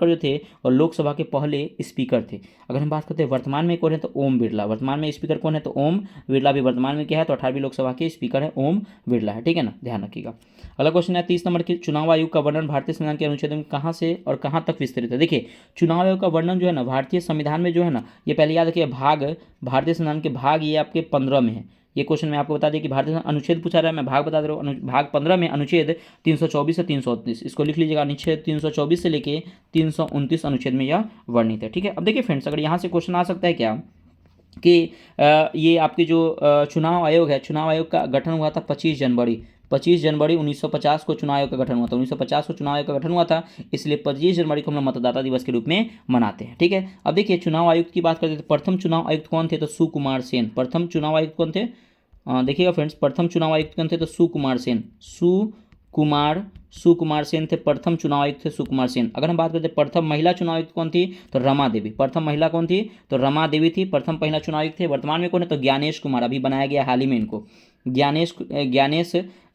जो थे और लोकसभा के पहले स्पीकर थे। अगर हम बात करते हैं वर्तमान में कौन है, तो ओम बिरला। वर्तमान में स्पीकर कौन है, तो ओम बिरला भी वर्तमान में क्या है, तो 18वीं लोकसभा के स्पीकर है ओम बिरला है। ठीक है ना, ध्यान रखिएगा। अगला क्वेश्चन है 30 नंबर की, चुनाव आयोग का वर्णन भारतीय संविधान के अनुच्छेद में कहाँ से और कहाँ तक विस्तृत है। देखिए, चुनाव आयोग का वर्णन जो है ना, भारतीय संविधान में जो है ना, ये पहले याद रखिए, भारतीय संविधान के भाग ये आपके 15 में है। ये क्वेश्चन मैं आपको बता दें कि भारतीय अनुच्छेद पूछा रहा है, मैं भाग बता दे रहा हूँ। भाग 15 में अनुच्छेद 324 से 329, इसको लिख लीजिएगा। अनुच्छेद 324 से लेके 329 अनुच्छेद में यह वर्णित है। ठीक है, अब देखिए फ्रेंड्स, अगर यहाँ से क्वेश्चन आ सकता है क्या कि ये आपके जो चुनाव आयोग है, चुनाव आयोग का गठन हुआ था 25 जनवरी 1950 को चुनाव आयोग का गठन हुआ था। 1950 को चुनाव आयोग का गठन हुआ था, इसलिए 25 जनवरी को हम लोग मतदाता दिवस के रूप में मनाते हैं। ठीक है, अब देखिए, चुनाव आयुक्त की बात करते हैं तो प्रथम चुनाव आयुक्त कौन थे, तो सुकुमार सेन। प्रथम चुनाव आयुक्त कौन थे, देखिएगा फ्रेंड्स, प्रथम चुनाव आयुक्त कौन थे? तो सुकुमार सेन। सुकुमार सेन थे प्रथम चुनाव आयुक्त थे, सुकुमार सेन। अगर हम बात करते हैं प्रथम महिला चुनाव आयुक्त कौन थी? तो रमा देवी। प्रथम महिला कौन थी? तो रमा देवी थी, प्रथम महिला चुनाव आयुक्त थे। वर्तमान में कौन है? तो ज्ञानेश कुमार, अभी बनाया गया हाल ही में इनको। ज्ञानेश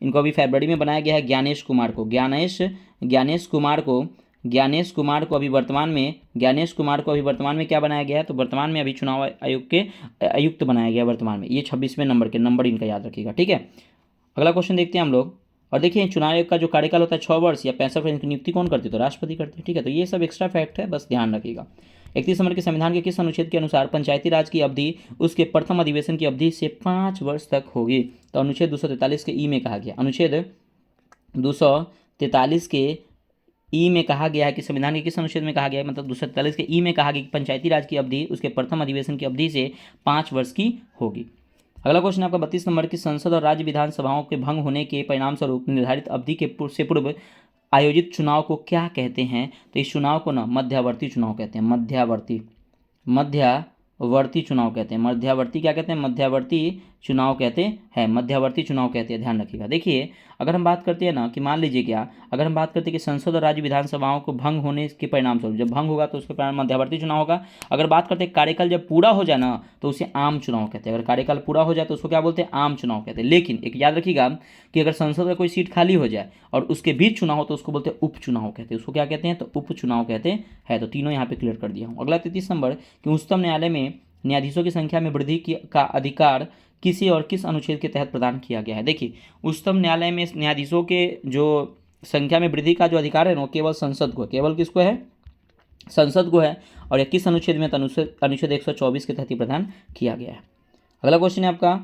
इनको अभी फरवरी में बनाया गया है, ज्ञानेश कुमार को। ज्ञानेश कुमार को अभी वर्तमान में क्या बनाया गया है? तो वर्तमान में अभी चुनाव आयोग के आयुक्त बनाया गया वर्तमान में। ये 26वें नंबर के नंबर इनका याद रखिएगा, ठीक है। अगला क्वेश्चन देखते हैं हम लोग। और देखिए, चुनाव आयोग का जो कार्यकाल होता है 6 वर्ष या 65 वर्ष, इनकी नियुक्ति कौन करती है? तो राष्ट्रपति करते हैं, ठीक है। तो ये सब एक्स्ट्रा फैक्ट है, बस ध्यान रखिएगा। 31 नंबर के संविधान के किस अनुच्छेद के अनुसार पंचायती राज की अवधि उसके प्रथम अधिवेशन की अवधि से 5 वर्ष तक होगी? तो अनुच्छेद 243 के ई में कहा गया, अनुच्छेद 243 के ई में कहा गया है कि संविधान के किस अनुच्छेद में कहा गया है, मतलब 243 के ई में कहा गया कि पंचायती राज की अवधि उसके प्रथम अधिवेशन की अवधि से 5 वर्ष की होगी। अगला क्वेश्चन आपका 32 नंबर की, संसद और राज्य विधानसभाओं के भंग होने के परिणाम स्वरूप निर्धारित अवधि के से पूर्व आयोजित चुनाव को क्या कहते हैं? तो इस चुनाव को ना मध्यावर्ती चुनाव कहते हैं। मध्यावर्ती चुनाव कहते हैं। मध्यावर्ती क्या कहते हैं? मध्यावर्ती चुनाव कहते हैं। मध्यावर्ती चुनाव कहते हैं, ध्यान रखिएगा। देखिए, अगर हम बात करते हैं ना कि मान लीजिए क्या, अगर हम बात करते हैं कि संसद और राज्य विधानसभाओं को भंग होने के परिणाम स्वरूप, जब भंग होगा तो उसके परिणाम मध्यावर्ती चुनाव होगा। अगर बात करते हैं कार्यकाल जब पूरा हो जाए ना तो उसे आम चुनाव कहते हैं। अगर कार्यकाल पूरा हो जाए तो उसको क्या बोलते हैं? आम चुनाव कहते हैं। लेकिन एक याद रखिएगा कि अगर संसद का कोई सीट खाली हो जाए और उसके बीच चुनाव हो तो उसको बोलते हैं उपचुनाव कहते हैं। उसको क्या कहते हैं? तो उपचुनाव कहते हैं। तो तीनों यहाँ पे क्लियर कर दिया हूँ। अगला 33 नंबर कि उच्चतम न्यायालय में न्यायाधीशों की संख्या में वृद्धि का अधिकार किसी और किस अनुच्छेद के तहत प्रदान किया गया है? देखिए, उच्चतम न्यायालय में न्यायाधीशों के जो संख्या में वृद्धि का जो अधिकार है ना, केवल संसद को, केवल किसको है? संसद को है। और यह किस अनुच्छेद में? अनुच्छेद 124 के तहत ही प्रदान किया गया है। अगला क्वेश्चन है आपका,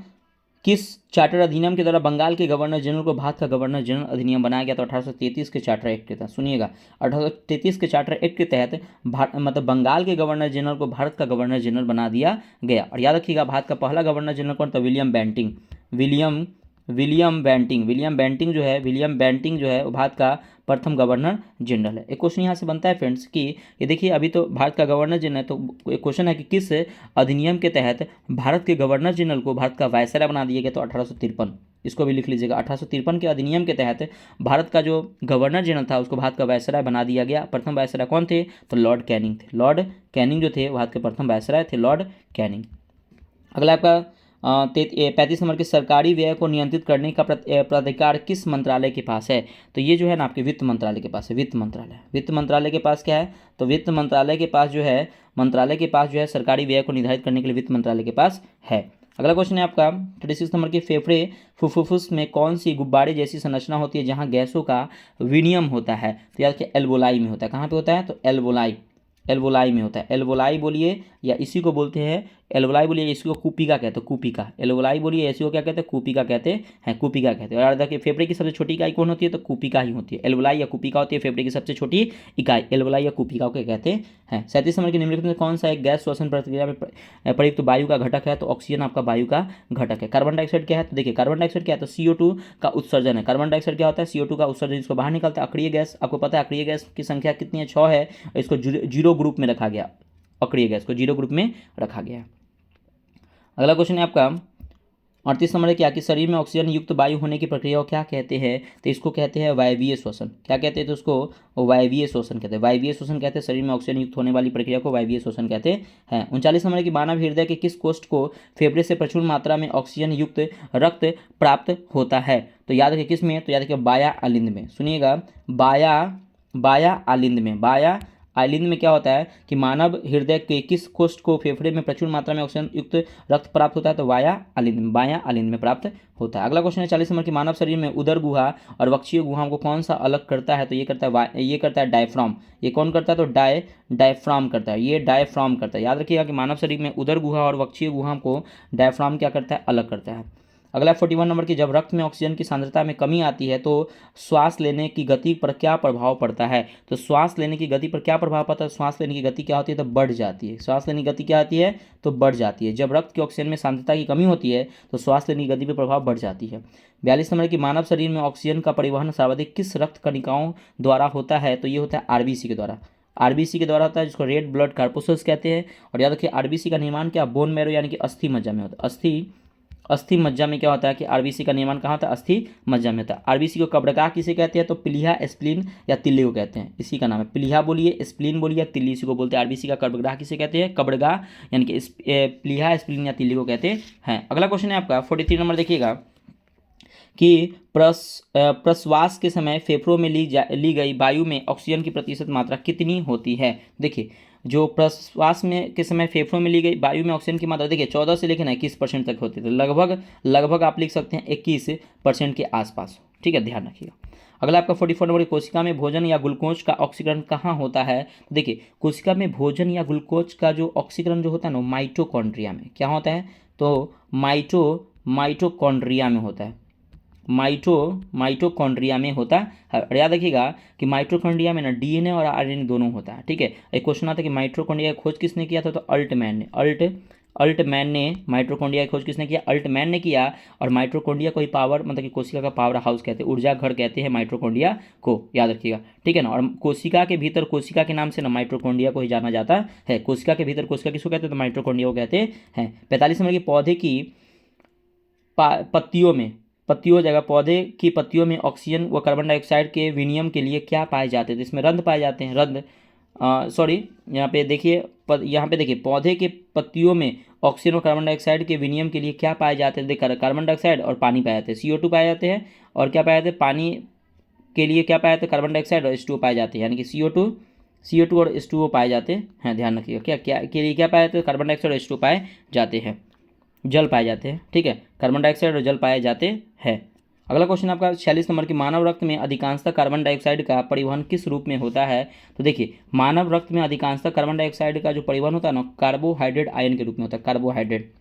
किस चार्टर अधिनियम के द्वारा बंगाल के गवर्नर जनरल को भारत का गवर्नर जनरल अधिनियम बनाया गया? तो 1833 के चार्टर एक्ट के तहत। सुनिएगा, 1833 के चार्टर एक्ट के तहत मतलब बंगाल के गवर्नर जनरल को भारत का गवर्नर जनरल बना दिया गया। और याद रखिएगा, भारत का पहला गवर्नर जनरल कौन था? विलियम बेंटिंग जो है वो भारत का प्रथम गवर्नर जनरल है। एक क्वेश्चन यहाँ से बनता है फ्रेंड्स कि ये देखिए, अभी तो भारत का गवर्नर जनरल है, तो एक क्वेश्चन है कि किस अधिनियम के तहत भारत के गवर्नर जनरल को भारत का वायसराय बना दिया गया? तो 1853, इसको भी लिख लीजिएगा। 1853 के अधिनियम के तहत भारत का जो गवर्नर जनरल था उसको भारत का वायसराय बना दिया गया। प्रथम वायसराय कौन थे? तो लॉर्ड कैनिंग थे। लॉर्ड कैनिंग जो थे भारत के प्रथम वायसराय थे, लॉर्ड कैनिंग। अगला आपका 35 नंबर के, सरकारी व्यय को नियंत्रित करने का प्राधिकार किस मंत्रालय के पास है? तो ये जो है ना आपके वित्त मंत्रालय के पास है। वित्त मंत्रालय के पास क्या है? तो वित्त मंत्रालय के पास जो है सरकारी व्यय को निर्धारित करने के लिए वित्त मंत्रालय के पास है। अगला क्वेश्चन है आपका 36 नंबर के, फेफड़े फुफ्फुस में कौन सी गुब्बारे जैसी संरचना होती है जहां गैसों का विनिमय होता है? तो याद रखिए, एल्वोलाई में होता है। कहाँ पे होता है? तो एल्वोलाई में होता है। एल्वोलाई बोलिए या इसी को बोलते हैं, एल्वोलाई बोलिए, इसी को कूपिका कहते हैं। कूपिका, एल्वोलाई बोलिए, इसी को क्या कहते हैं? कूपिका कहते हैं। कूपिका कहते हैं। और याद रखिए, फेफड़े की सबसे छोटी इकाई कौन होती है? तो कूपिका ही होती है। एल्वोलाई या कूपिका होती है फेफड़े की सबसे छोटी इकाई, एल्वोलाई या कूपिका को कहते हैं। 37 नंबर की, निम्नलिखित में कौन सा एक गैस श्वसन प्रक्रिया में प्रयुक्त वायु का घटक है? तो ऑक्सीजन आपका वायु का घटक है। कार्बन डाइऑक्साइड क्या है? तो देखिए, कार्बन डाइऑक्साइड क्या है? तो CO2 का उत्सर्जन है। कार्बन डाइऑक्साइड क्या होता है? CO2 का उत्सर्जन, इसको बाहर निकलता है। अक्रिय गैस, आपको पता है अक्रिय गैस की संख्या कितनी है? 6 है। इसको जीरो ग्रुप में रखा गया। अक्रिय गैस को जीरो ग्रुप में रखा गया। अगला क्वेश्चन है आपका 38 नंबर है, क्या कि शरीर में ऑक्सीजन युक्त वायु होने की प्रक्रिया को क्या कहते हैं? तो इसको कहते हैं वायवीय श्वसन। क्या कहते हैं? तो उसको वायवीय श्वसन कहते हैं। वायवीय श्वसन कहते हैं शरीर में ऑक्सीजन युक्त होने वाली प्रक्रिया को वायवीय श्वसन कहते हैं। 39 नंबर की, मानव हृदय के किस कोष्ठ को फेफड़े से प्रचुर मात्रा में ऑक्सीजन युक्त रक्त प्राप्त होता है? तो याद रखिए किस में? तो याद रखिए बाया आलिंद में। सुनिएगा, बाया आइलिन में क्या होता है कि मानव हृदय के किस कोष्ठ को फेफड़े में प्रचुर मात्रा में ऑक्सीजन युक्त रक्त प्राप्त होता है? तो बाया आलिन में प्राप्त होता है। अगला क्वेश्चन है 40 नंबर की, मानव शरीर में उदर गुहा और वक्षीय गुहा को कौन सा अलग करता है? तो ये करता है डायफ्राम। ये कौन करता है? तो डायफ्राम करता है। ये डायफ्राम करता है। याद रखिएगा कि मानव शरीर में उदर गुहा और वक्षीय गुहा को डायफ्राम क्या करता है? अलग करता है। अगला 41 नंबर की, जब रक्त में ऑक्सीजन की सांद्रता में कमी आती है तो श्वास लेने की गति पर क्या प्रभाव पड़ता है? तो श्वास लेने की गति पर क्या प्रभाव पड़ता है? श्वास लेने की गति क्या होती है? तो बढ़ जाती है। श्वास लेने की गति क्या आती है? तो बढ़ जाती है। जब रक्त के ऑक्सीजन में सांद्रता की कमी होती है तो श्वास लेने की गति पर प्रभाव बढ़ जाती है। 42 नंबर की, मानव शरीर में ऑक्सीजन का परिवहन सर्वाधिक किस रक्त कणिकाओं द्वारा होता है? तो ये होता है आरबीसी के द्वारा। आरबीसी के द्वारा होता है, जिसको रेड ब्लड कॉर्पस्कल्स कहते हैं। और याद रखिए, आरबीसी का निर्माण क्या? बोन मैरो यानी कि अस्थि मज्जा में होता है। अस्थि मज्जा में क्या होता है कि आरबीसी का निर्माण कहाँ होता है, अस्थि मज्जा में होता है। आरबीसी को कब्रगाह किसे कहते हैं, तो प्लीहा, स्प्लीन या तिल्ली को कहते हैं, इसी का नाम है। प्लीहा बोलिए, स्प्लीन बोलिए, तिल्ली इसी को बोलते हैं। आरबीसी का कब्रगाह किसे कहते हैं, कब्रगाह, यानी कि प्लीहा, स्प्लीन या तिल्ली को कहते हैं। अगला क्वेश्चन है आपका 43 नंबर, देखिएगा कि प्रश्वास के समय फेफड़ों में ली गई वायु में ऑक्सीजन की प्रतिशत मात्रा कितनी होती है। देखिए जो प्रश्वास में के समय फेफड़ों में ली गई वायु में ऑक्सीजन की मात्रा देखिए 14 से लेकर 21% तक होती है, लगभग आप लिख सकते हैं 21% के आसपास, ठीक है, ध्यान रखिएगा। अगला आपका 44 नंबर, कोशिका में भोजन या ग्लूकोज का ऑक्सीकरण कहाँ होता है। तो देखिए कोशिका में भोजन या ग्लूकोज का जो ऑक्सीकरण जो होता है ना, माइटोकॉन्ड्रिया में क्या होता है, तो माइटोकॉन्ड्रिया में होता है, माइटोकॉन्ड्रिया में होता है। याद रखिएगा कि माइटोकॉन्ड्रिया में ना डीएनए और आरएनए दोनों होता है, ठीक है। एक क्वेश्चन आता है कि माइटोकॉन्ड्रिया की खोज किसने किया था, तो अल्टमैन ने माइटोकॉन्ड्रिया की खोज किसने किया, अल्टमैन ने किया। और माइटोकॉन्ड्रिया को ही पावर मतलब कि कोशिका का पावर हाउस कहते हैं, ऊर्जा घर कहते हैं माइटोकॉन्ड्रिया को, याद रखिएगा, ठीक है ना। और कोशिका के भीतर कोशिका के नाम से ना माइटोकॉन्ड्रिया को ही जाना जाता है। कोशिका के भीतर कोशिका किसको कहते हैं, तो माइटोकॉन्ड्रिया को कहते हैं। 45 नंबर की पौधे की पत्तियों जगह पौधे की पत्तियों में ऑक्सीजन व कार्बन डाइऑक्साइड के विनिमय के लिए क्या पाए जाते हैं, तो इसमें रंध्र पाए जाते हैं, यहाँ पे देखिए पौधे के पत्तियों में ऑक्सीजन और कार्बन डाइऑक्साइड के विनिमय के लिए क्या पाए जाते हैं, देखिए कार्बन डाइऑक्साइड और पानी पाए जाते हैं, CO2 पाए जाते हैं, और क्या पाए जाते हैं, पानी के लिए क्या पाए जाते हैं, कार्बन डाइऑक्साइड और H2O पाए जाते हैं, यानी कि CO2 और H2O पाए जाते हैं। ध्यान रखिएगा क्या क्या के लिए क्या पाए जाते हैं, कार्बन डाइऑक्साइड और H2O पाए जाते हैं, जल पाए जाते हैं, ठीक है, कार्बन डाइऑक्साइड और जल पाए जाते हैं। अगला क्वेश्चन आपका 46 नंबर की मानव रक्त में अधिकांशतः कार्बन डाइऑक्साइड का परिवहन किस रूप में होता है। तो देखिए मानव रक्त में अधिकांशतः कार्बन डाइऑक्साइड का जो परिवहन होता है ना, कार्बोहाइड्रेट आयन के रूप में होता है, कार्बोहाइड्रेट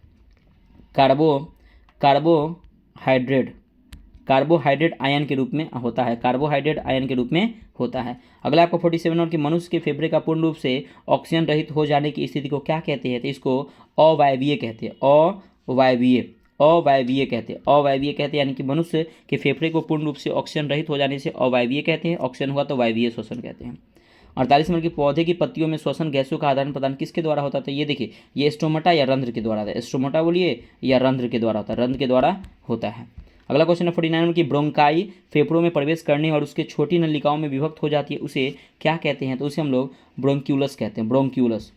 आयन के रूप में होता है, कार्बोहाइड्रेट आयन के रूप में होता है। अगला आपको 47 नंबर की मनुष्य के फेफड़े का पूर्ण रूप से ऑक्सीजन रहित हो जाने की स्थिति को क्या कहते हैं, तो इसको अवायवीय कहते हैं, अवायवीय कहते हैं, यानी कि मनुष्य के फेफड़े को पूर्ण रूप से ऑक्सीजन रहित हो जाने से अवायवीय कहते हैं, ऑक्सीजन हुआ तो वायवीय श्वसन कहते हैं। 48 नंबर की पौधे की पत्तियों में श्वसन गैसों का आदान प्रदान किसके द्वारा होता था, ये देखिए ये स्टोमाटा या रंध्र के द्वारा होता है, स्टोमाटा बोलिए या रंध्र के द्वारा होता है, रंध्र के द्वारा होता है। अगला क्वेश्चन है 49 नंबर की ब्रोंकाई फेफड़ों में प्रवेश करने और उसके छोटी नलिकाओं में विभक्त हो जाती है, उसे क्या कहते हैं, तो उसे हम लोग ब्रोंक्यूलस कहते हैं,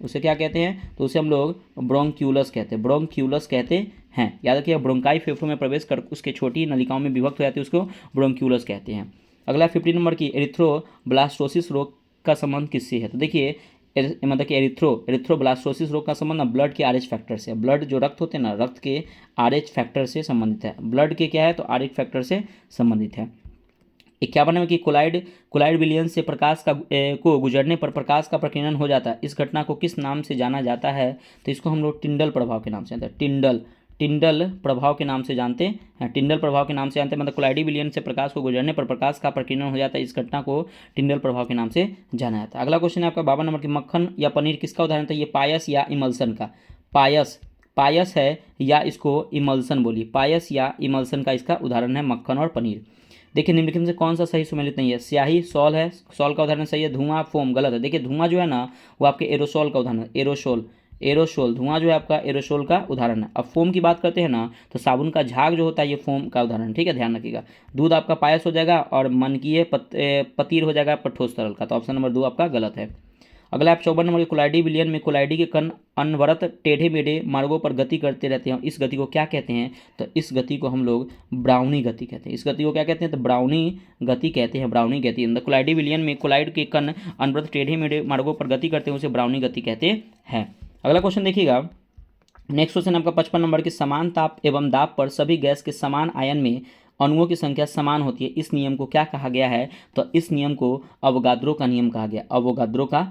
उसे क्या कहते हैं, तो उसे हम लोग ब्रोंक्यूलस कहते हैं। याद रखिए ब्रोंकाई फेफड़ों में प्रवेश कर उसके छोटी नलिकाओं में विभक्त हो जाती है, उसको ब्रोंक्यूलस कहते हैं। अगला 50 नंबर की एरिथ्रोब्लास्टोसिस रोग का संबंध किससे है, तो देखिए मतलब कि एरिथ्रोब्लास्टोसिस रोग का संबंध ब्लड के RH फैक्टर से, ब्लड जो रक्त होते हैं ना, रक्त के RH फैक्टर से संबंधित है, ब्लड के क्या है, तो RH फैक्टर से संबंधित है। 51 में कि कोलाइड विलयन से प्रकाश को गुजरने पर प्रकाश का प्रकीर्णन हो जाता है, इस घटना को किस नाम से जाना जाता है, तो इसको हम लोग टिंडल प्रभाव के नाम से जानते हैं, टिंडल प्रभाव के नाम से जानते हैं, मतलब कोलाइडी विलयन से प्रकाश को गुजरने पर प्रकाश का प्रकीर्णन हो जाता है, इस घटना को टिंडल प्रभाव के नाम से जाना जाता है। अगला क्वेश्चन है आपका 52 नंबर की मक्खन या पनीर किसका उदाहरण था, ये पायस या इमल्सन का, पायस है या इसको इमल्सन बोलिए, पायस या इमल्सन का इसका उदाहरण है मक्खन और पनीर। देखिए निम्नलिखित में से कौन सा सही सुमेलित नहीं है, स्याही सॉल है, सॉल का उदाहरण सही है, धुआं फोम गलत है। देखिए धुआं जो है ना वो आपके एरोसोल का उदाहरण है, एरोसोल धुआं जो है आपका एरोसोल का उदाहरण है। अब फोम की बात करते हैं ना, तो साबुन का झाग जो होता है ये फोम का उदाहरण, ठीक है, ध्यान रखिएगा। दूध आपका पायस हो जाएगा और मनकीय पतीर हो जाएगा ठोस तरल का, तो ऑप्शन नंबर 2 आपका गलत है। अगला आप 54 नंबर कोलाइडी विलयन में कोलाइडी के कण अनवरत टेढ़े मेढ़े मार्गों पर गति करते रहते हैं, इस गति को क्या कहते हैं, तो इस गति को हम लोग ब्राउनी गति कहते हैं, इस गति को क्या कहते हैं, तो ब्राउनी गति कहते हैं, ब्राउनी गति। कोलाइडी विलयन में कोलाइड के कण अनवरत टेढ़े मेढ़े मार्गों पर गति करते हैं, उसे ब्राउनी गति कहते हैं। अगला क्वेश्चन देखिएगा, नेक्स्ट क्वेश्चन आपका 55 नंबर की समान ताप एवं दाब पर सभी गैस के समान आयन में अणुओं की संख्या समान होती है, इस नियम को क्या कहा गया है, तो इस नियम को अवोगाद्रो का नियम कहा गया, अवोगाद्रो का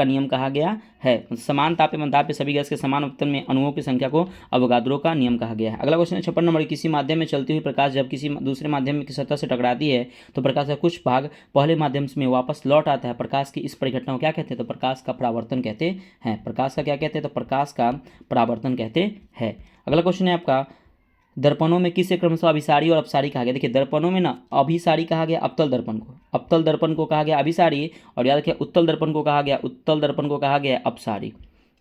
नियम कहा गया है। समान ताप एवं दाब पे सभी गैस के समान अपतन में अणुओं की संख्या को अवोगाद्रो का नियम कहा गया है। अगला क्वेश्चन है 56 नंबर, किसी माध्यम में चलती हुई प्रकाश जब किसी दूसरे माध्यम की सतह से टकराती है तो प्रकाश का कुछ भाग पहले माध्यम में वापस लौट आता है, प्रकाश की इस परिघटना को क्या कहते हैं, तो प्रकाश का परावर्तन कहते हैं, प्रकाश का क्या कहते हैं, तो प्रकाश का परावर्तन कहते हैं। अगला क्वेश्चन है आपका, दर्पणों में किसे क्रमशः अभिसारी और अपसारी कहा गया। देखिए दर्पणों में ना अभिसारी कहा गया अवतल दर्पण को कहा गया अभिसारी, और याद रखिए उत्तल दर्पण को कहा गया अपसारी।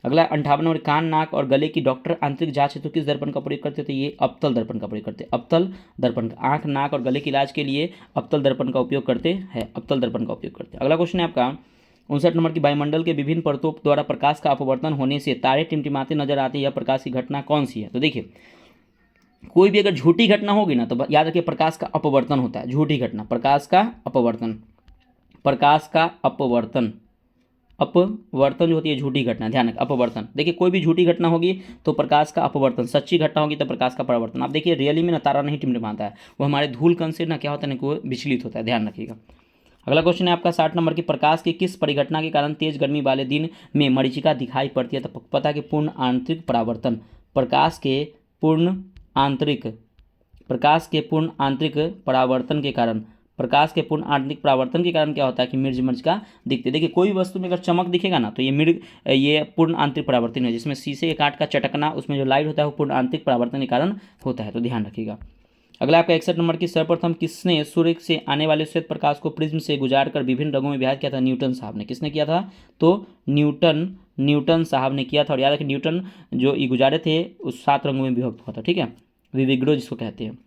अगला 58 नंबर, कान नाक और गले की डॉक्टर आंतरिक जांच हेतु किस दर्पण का प्रयोग करते थे? ये अवतल दर्पण का प्रयोग करते हैं। अवतल दर्पण का, आंख नाक और गले के इलाज के लिए अवतल दर्पण का उपयोग करते हैं, अवतल दर्पण का उपयोग करते हैं। अगला क्वेश्चन है आपका 59 नंबर की, वायुमंडल के विभिन्न परतों द्वारा प्रकाश का अपवर्तन होने से तारे टिमटिमाते नजर आते हैं, यह प्रकाश की घटना कौन सी है? तो देखिए, कोई भी अगर झूठी घटना होगी ना तो याद रखिए प्रकाश का अपवर्तन होता है, झूठी घटना, प्रकाश का अपवर्तन, प्रकाश का अपवर्तन, अपवर्तन जो होती है झूठी घटना, ध्यान रखें अपवर्तन। देखिए कोई भी झूठी घटना होगी तो प्रकाश का अपवर्तन, सच्ची घटना होगी तो प्रकाश का परावर्तन। आप देखिए रियली में ना तारा नहीं टिमटिमाता है, वो हमारे धूल कण से ना क्या होता है ना, वो विचलित होता है, ध्यान रखिएगा। अगला क्वेश्चन है आपका 60 नंबर की, प्रकाश की किस परिघटना के कारण तेज गर्मी वाले दिन में मरीचिका दिखाई पड़ती है? तो पता है कि पूर्ण आंतरिक परावर्तन, प्रकाश के पूर्ण आंतरिक, प्रकाश के पूर्ण आंतरिक परावर्तन के कारण, प्रकाश के पूर्ण आंतरिक परावर्तन के कारण क्या होता है कि मरीचिका दिखती है। देखिए कोई भी वस्तु में अगर चमक दिखेगा ना तो ये पूर्ण आंतरिक परावर्तन है, जिसमें शीशे के कांच का चटकना, उसमें जो लाइट होता है वो पूर्ण आंतरिक परावर्तन के कारण होता है, तो ध्यान रखिएगा। अगला आपका 61 नंबर की, सर्वप्रथम किसने सूर्य से आने वाले श्वेत प्रकाश को प्रिज्म से गुजार कर विभिन्न रंगों में विभाजित किया था? न्यूटन साहब ने। किसने किया था? तो न्यूटन साहब ने किया था। और याद रखें न्यूटन जो ये गुजारे थे उस 7 रंगों में विभक्त हुआ था, ठीक है, विविग्रो जिसको कहते हैं।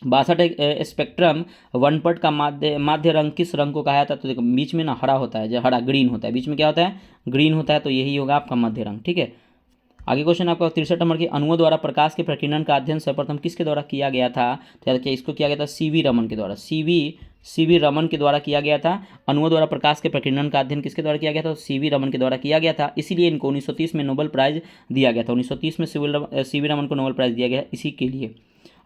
62 स्पेक्ट्रम वनपट का माध्य रंग किस रंग को कहा जाता है? तो देखो बीच में ना हरा होता है, जो हरा ग्रीन होता है, बीच में क्या होता है? ग्रीन होता है, तो यही होगा आपका मध्य रंग, ठीक है। आगे क्वेश्चन आपका 63 नंबर की, अणुओं द्वारा प्रकाश के प्रकीर्णन का अध्ययन सर्वप्रथम किसके द्वारा किया गया था? तो याद रखिए इसको किया गया था सीवी रमन के द्वारा, सीवी रमन के द्वारा किया गया था। अणुओं द्वारा प्रकाश के प्रकीर्णन का अध्ययन किसके द्वारा किया गया था? सीवी रमन के द्वारा किया गया था। इसीलिए इनको 1930 में नोबेल प्राइज दिया गया था, 1930 में सीवी रमन को नोबेल प्राइज दिया गया इसी के लिए।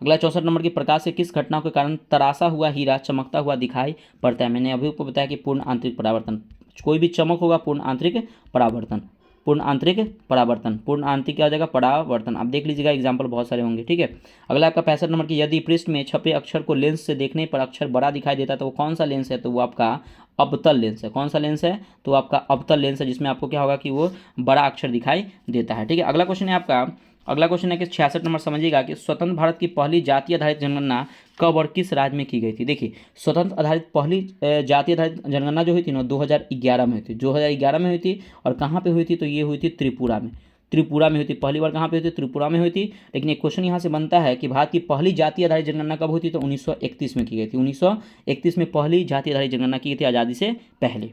अगला 64 नंबर की, प्रकाश से किस घटना के कारण तराशा हुआ हीरा चमकता हुआ दिखाई पड़ता है? मैंने अभी आपको बताया कि पूर्ण आंतरिक परावर्तन, कोई भी चमक होगा पूर्ण आंतरिक परावर्तन, पूर्ण आंतरिक परावर्तन, पूर्ण आंतरिक क्या हो जाएगा? परावर्तन। आप देख लीजिएगा एग्जाम्पल बहुत सारे होंगे, ठीक है। अगला आपका 65 नंबर की, यदि पृष्ठ में छपे अक्षर को लेंस से देखने पर अक्षर बड़ा दिखाई देता है तो वो कौन सा लेंस है? तो वो आपका अवतल लेंस है। कौन सा लेंस है? तो आपका अवतल लेंस है, जिसमें आपको क्या होगा कि वो बड़ा अक्षर दिखाई देता है, ठीक है। अगला क्वेश्चन है आपका, अगला क्वेश्चन है कि 66 नंबर समझिएगा कि स्वतंत्र भारत की पहली जाति आधारित जनगणना कब और किस राज्य में की गई थी? देखिए स्वतंत्र आधारित पहली जाति आधारित जनगणना जो हुई थी ना 2011 में हुई थी, 2011 में हुई थी। और कहाँ पे हुई थी? तो ये हुई थी त्रिपुरा में, त्रिपुरा में हुई थी पहली बार। कहाँ पे हुई थी? त्रिपुरा में हुई थी। लेकिन एक क्वेश्चन यहाँ से बनता है कि भारत की पहली जाति आधारित जनगणना कब हुई थी? तो 1931 में की गई थी, 1931 में पहली जाति आधारित जनगणना की गई थी आज़ादी से पहले।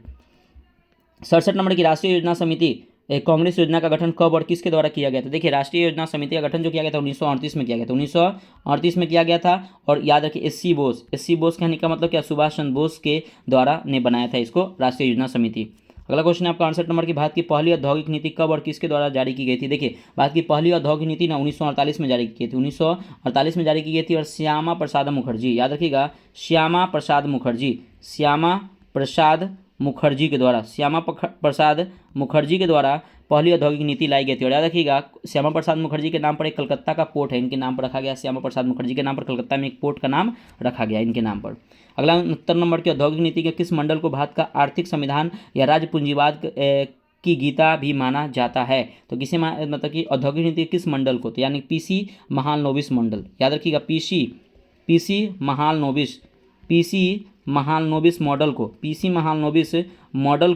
67 नंबर की, राष्ट्रीय योजना समिति कांग्रेस योजना का गठन कब और किसके द्वारा किया गया था? देखिए राष्ट्रीय योजना समिति का गठन जो किया गया था 1938 में किया गया था, 1938 में किया गया था। और याद रखिए एससी बोस कहने का मतलब क्या? सुभाष चंद्र बोस के द्वारा ने बनाया था इसको राष्ट्रीय योजना समिति। अगला क्वेश्चन है आपका 68 नंबर की, भारत की पहली औद्योगिक नीति कब और किसके द्वारा जारी की गई थी? देखिए भारत की पहली औद्योगिक नीति ना 1948 में जारी की गई थी, 1948 में जारी की गई थी। और श्यामा प्रसाद मुखर्जी, याद रखिएगा श्यामा प्रसाद मुखर्जी के द्वारा, श्यामा प्रसाद मुखर्जी के द्वारा पहली औद्योगिक नीति लाई गई थी। और याद रखिएगा श्यामा प्रसाद मुखर्जी के नाम पर एक कलकत्ता का पोर्ट है, इनके नाम पर रखा गया। श्यामा प्रसाद मुखर्जी के नाम पर कलकत्ता में एक पोर्ट का नाम रखा गया इनके नाम पर। अगला 69 नंबर की, औद्योगिक नीति के किस मंडल को भारत का आर्थिक संविधान या राज्य पूंजीवाद की गीता भी माना जाता है? तो किसे मतलब कि औद्योगिक नीति किस मंडल को? तो यानी पीसी महालनोबिस मंडल, याद रखिएगा पीसी महालनोबिस मॉडल को, पीसी महालनोबिस मॉडल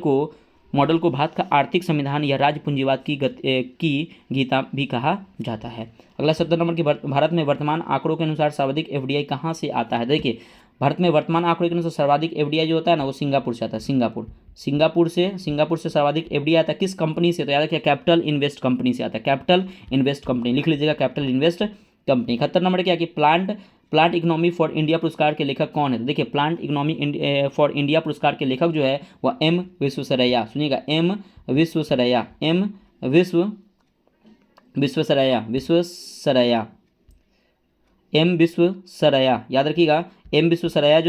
को भारत का आर्थिक संविधान या राज्य पूंजीवाद की गीता भी कहा जाता है। अगला 70 नंबर की, भारत में वर्तमान आंकड़ों के अनुसार सर्वाधिक एफडीआई कहाँ से आता है? देखिए भारत में वर्तमान आंकड़ों के अनुसार सर्वाधिक एफडीआई जो होता है ना वो सिंगापुर से आता है, सिंगापुर से सर्वाधिक एफडीआई आता है। किस कंपनी से? तो याद रखिए कैपिटल इन्वेस्ट कंपनी से आता है, कैपिटल इन्वेस्ट कंपनी, लिख लीजिएगा कैपिटल इन्वेस्ट कंपनी। 71 नंबर क्या कि प्लांट इकोनॉमी फॉर इंडिया पुरस्कार के लेखक कौन है? तो देखिए प्लांट इकोनॉमी फॉर इंडिया पुरस्कार के लेखक जो है वह एम विश्वेश्वरैया, सुनिएगा एम विश्वेश्वरैया, याद रखिएगा एम विश्वेश्वरैया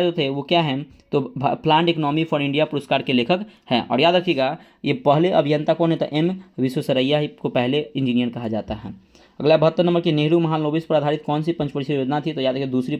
जो थे वो क्या हैं? तो प्लांट इकोनॉमी फॉर इंडिया पुरस्कार के लेखक हैं। और याद रखिएगा ये पहले अभियंता कौन है? तो एम विश्वेश्वरैया को पहले इंजीनियर कहा जाता है। अगला 72 नंबर की, नेहरू महालनोबिस पर आधारित कौन सी पंचवर्षीय योजना थी? तो याद रखिए दूसरी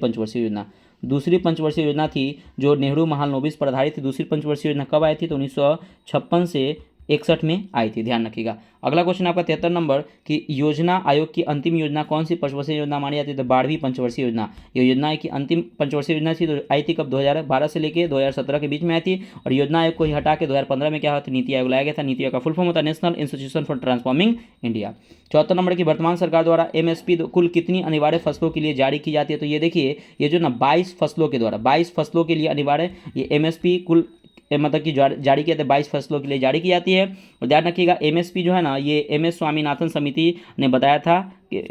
पंचवर्षीय योजना थी जो नेहरू महालनोबिस पर आधारित थी। दूसरी पंचवर्षीय योजना कब आई थी? तो 1956 से 1961 में आई थी, ध्यान रखिएगा। अगला क्वेश्चन आपका 73 नंबर कि योजना आयोग की अंतिम योजना कौन सी पंचवर्षीय योजना मानी जाती है? तो 12वीं पंचवर्षीय योजना। ये योजना की अंतिम पंचवर्षीय योजना थी, तो आई थी कब? 2012 से लेकर 2017 के बीच में आई थी। और योजना आयोग को ही हटा के 2015 में क्या हुआ था? नीति आयोग लाया गया था। नीति आयोग का फुल फॉर्म होता है national institution for transforming India. 74 number की वर्तमान सरकार द्वारा एमएसपी कुल कितनी अनिवार्य फसलों के लिए जारी की जाती है? तो ये देखिए, ये जो ना 22 फसलों के द्वारा 22 फसलों के लिए अनिवार्य ये एमएसपी कुल मतलब कि जारी किया था, 22 फसलों के लिए जारी की जाती है। और ध्यान रखिएगा एमएसपी जो है ना, ये एमएस स्वामीनाथन समिति ने बताया था कि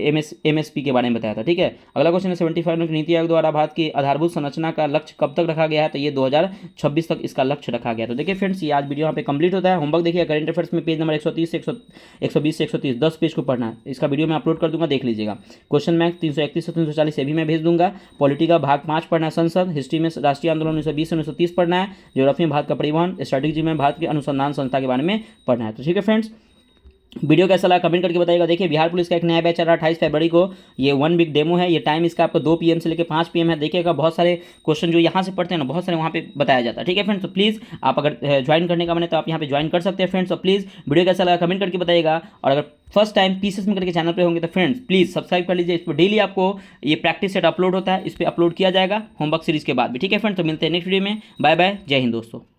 एमएसपी के बारे में बताया था, ठीक है। अगला क्वेश्चन है 75 में नीति आयोग द्वारा भारत की आधारभूत संरचना का लक्ष्य कब तक रखा गया है? तो ये 2026 तक इसका लक्ष्य रखा गया। तो देखिए फ्रेंड्स, ये आज वीडियो यहाँ पे कंप्लीट होता है। होमवर्क देखिए करंट अफेयर्स में पेज नंबर 130 से 120 से 130 10 पेज को पढ़ना है। इसका वीडियो मैं अपलोड कर दूंगा, देख लीजिएगा। क्वेश्चन बैंक 331 से 340 भी मैं भेज दूंगा। पॉलिटी का भाग 5 पढ़ना है, संसद। हिस्ट्री में राष्ट्रीय आंदोलन 1920 से 1930 पढ़ना है। ज्योग्राफी में भारत का परिवहन। स्ट्रेटेजी में भारत की अनुसंधान संस्था के बारे में पढ़ना है। तो ठीक है फ्रेंड्स, वीडियो कैसा लगा कमेंट करके बताइएगा। देखिए बिहार पुलिस का एक नया बैच आ रहा है 28 फरवरी को। ये 1 वीक डेमो है। ये टाइम इसका आपको 2 PM से लेकर 5 PM है। देखिएगा बहुत सारे क्वेश्चन जो यहाँ से पढ़ते हैं ना, बहुत सारे वहाँ पे बताया जाता है, ठीक है फ्रेंड्स। तो प्लीज़ आप अगर ज्वाइन करने का बने तो आप यहाँ पे ज्वाइन कर सकते हैं फ्रेंड्स। तो प्लीज़ वीडियो कैसा लगा कमेंट करके बताइएगा। और अगर फर्स्ट टाइम पीसेस में करके चैनल पे होंगे तो फ्रेंड्स प्लीज़ सब्सक्राइब कर लीजिए। इस पर डेली आपको ये प्रैक्टिस सेट अपलोड होता है, इस पर अपलोड किया जाएगा होमवर्क सीरीज के बाद भी, ठीक है फ्रेंड्स। तो मिलते हैं नेक्स्ट वीडियो में। बाय बाय, जय हिंद दोस्तों।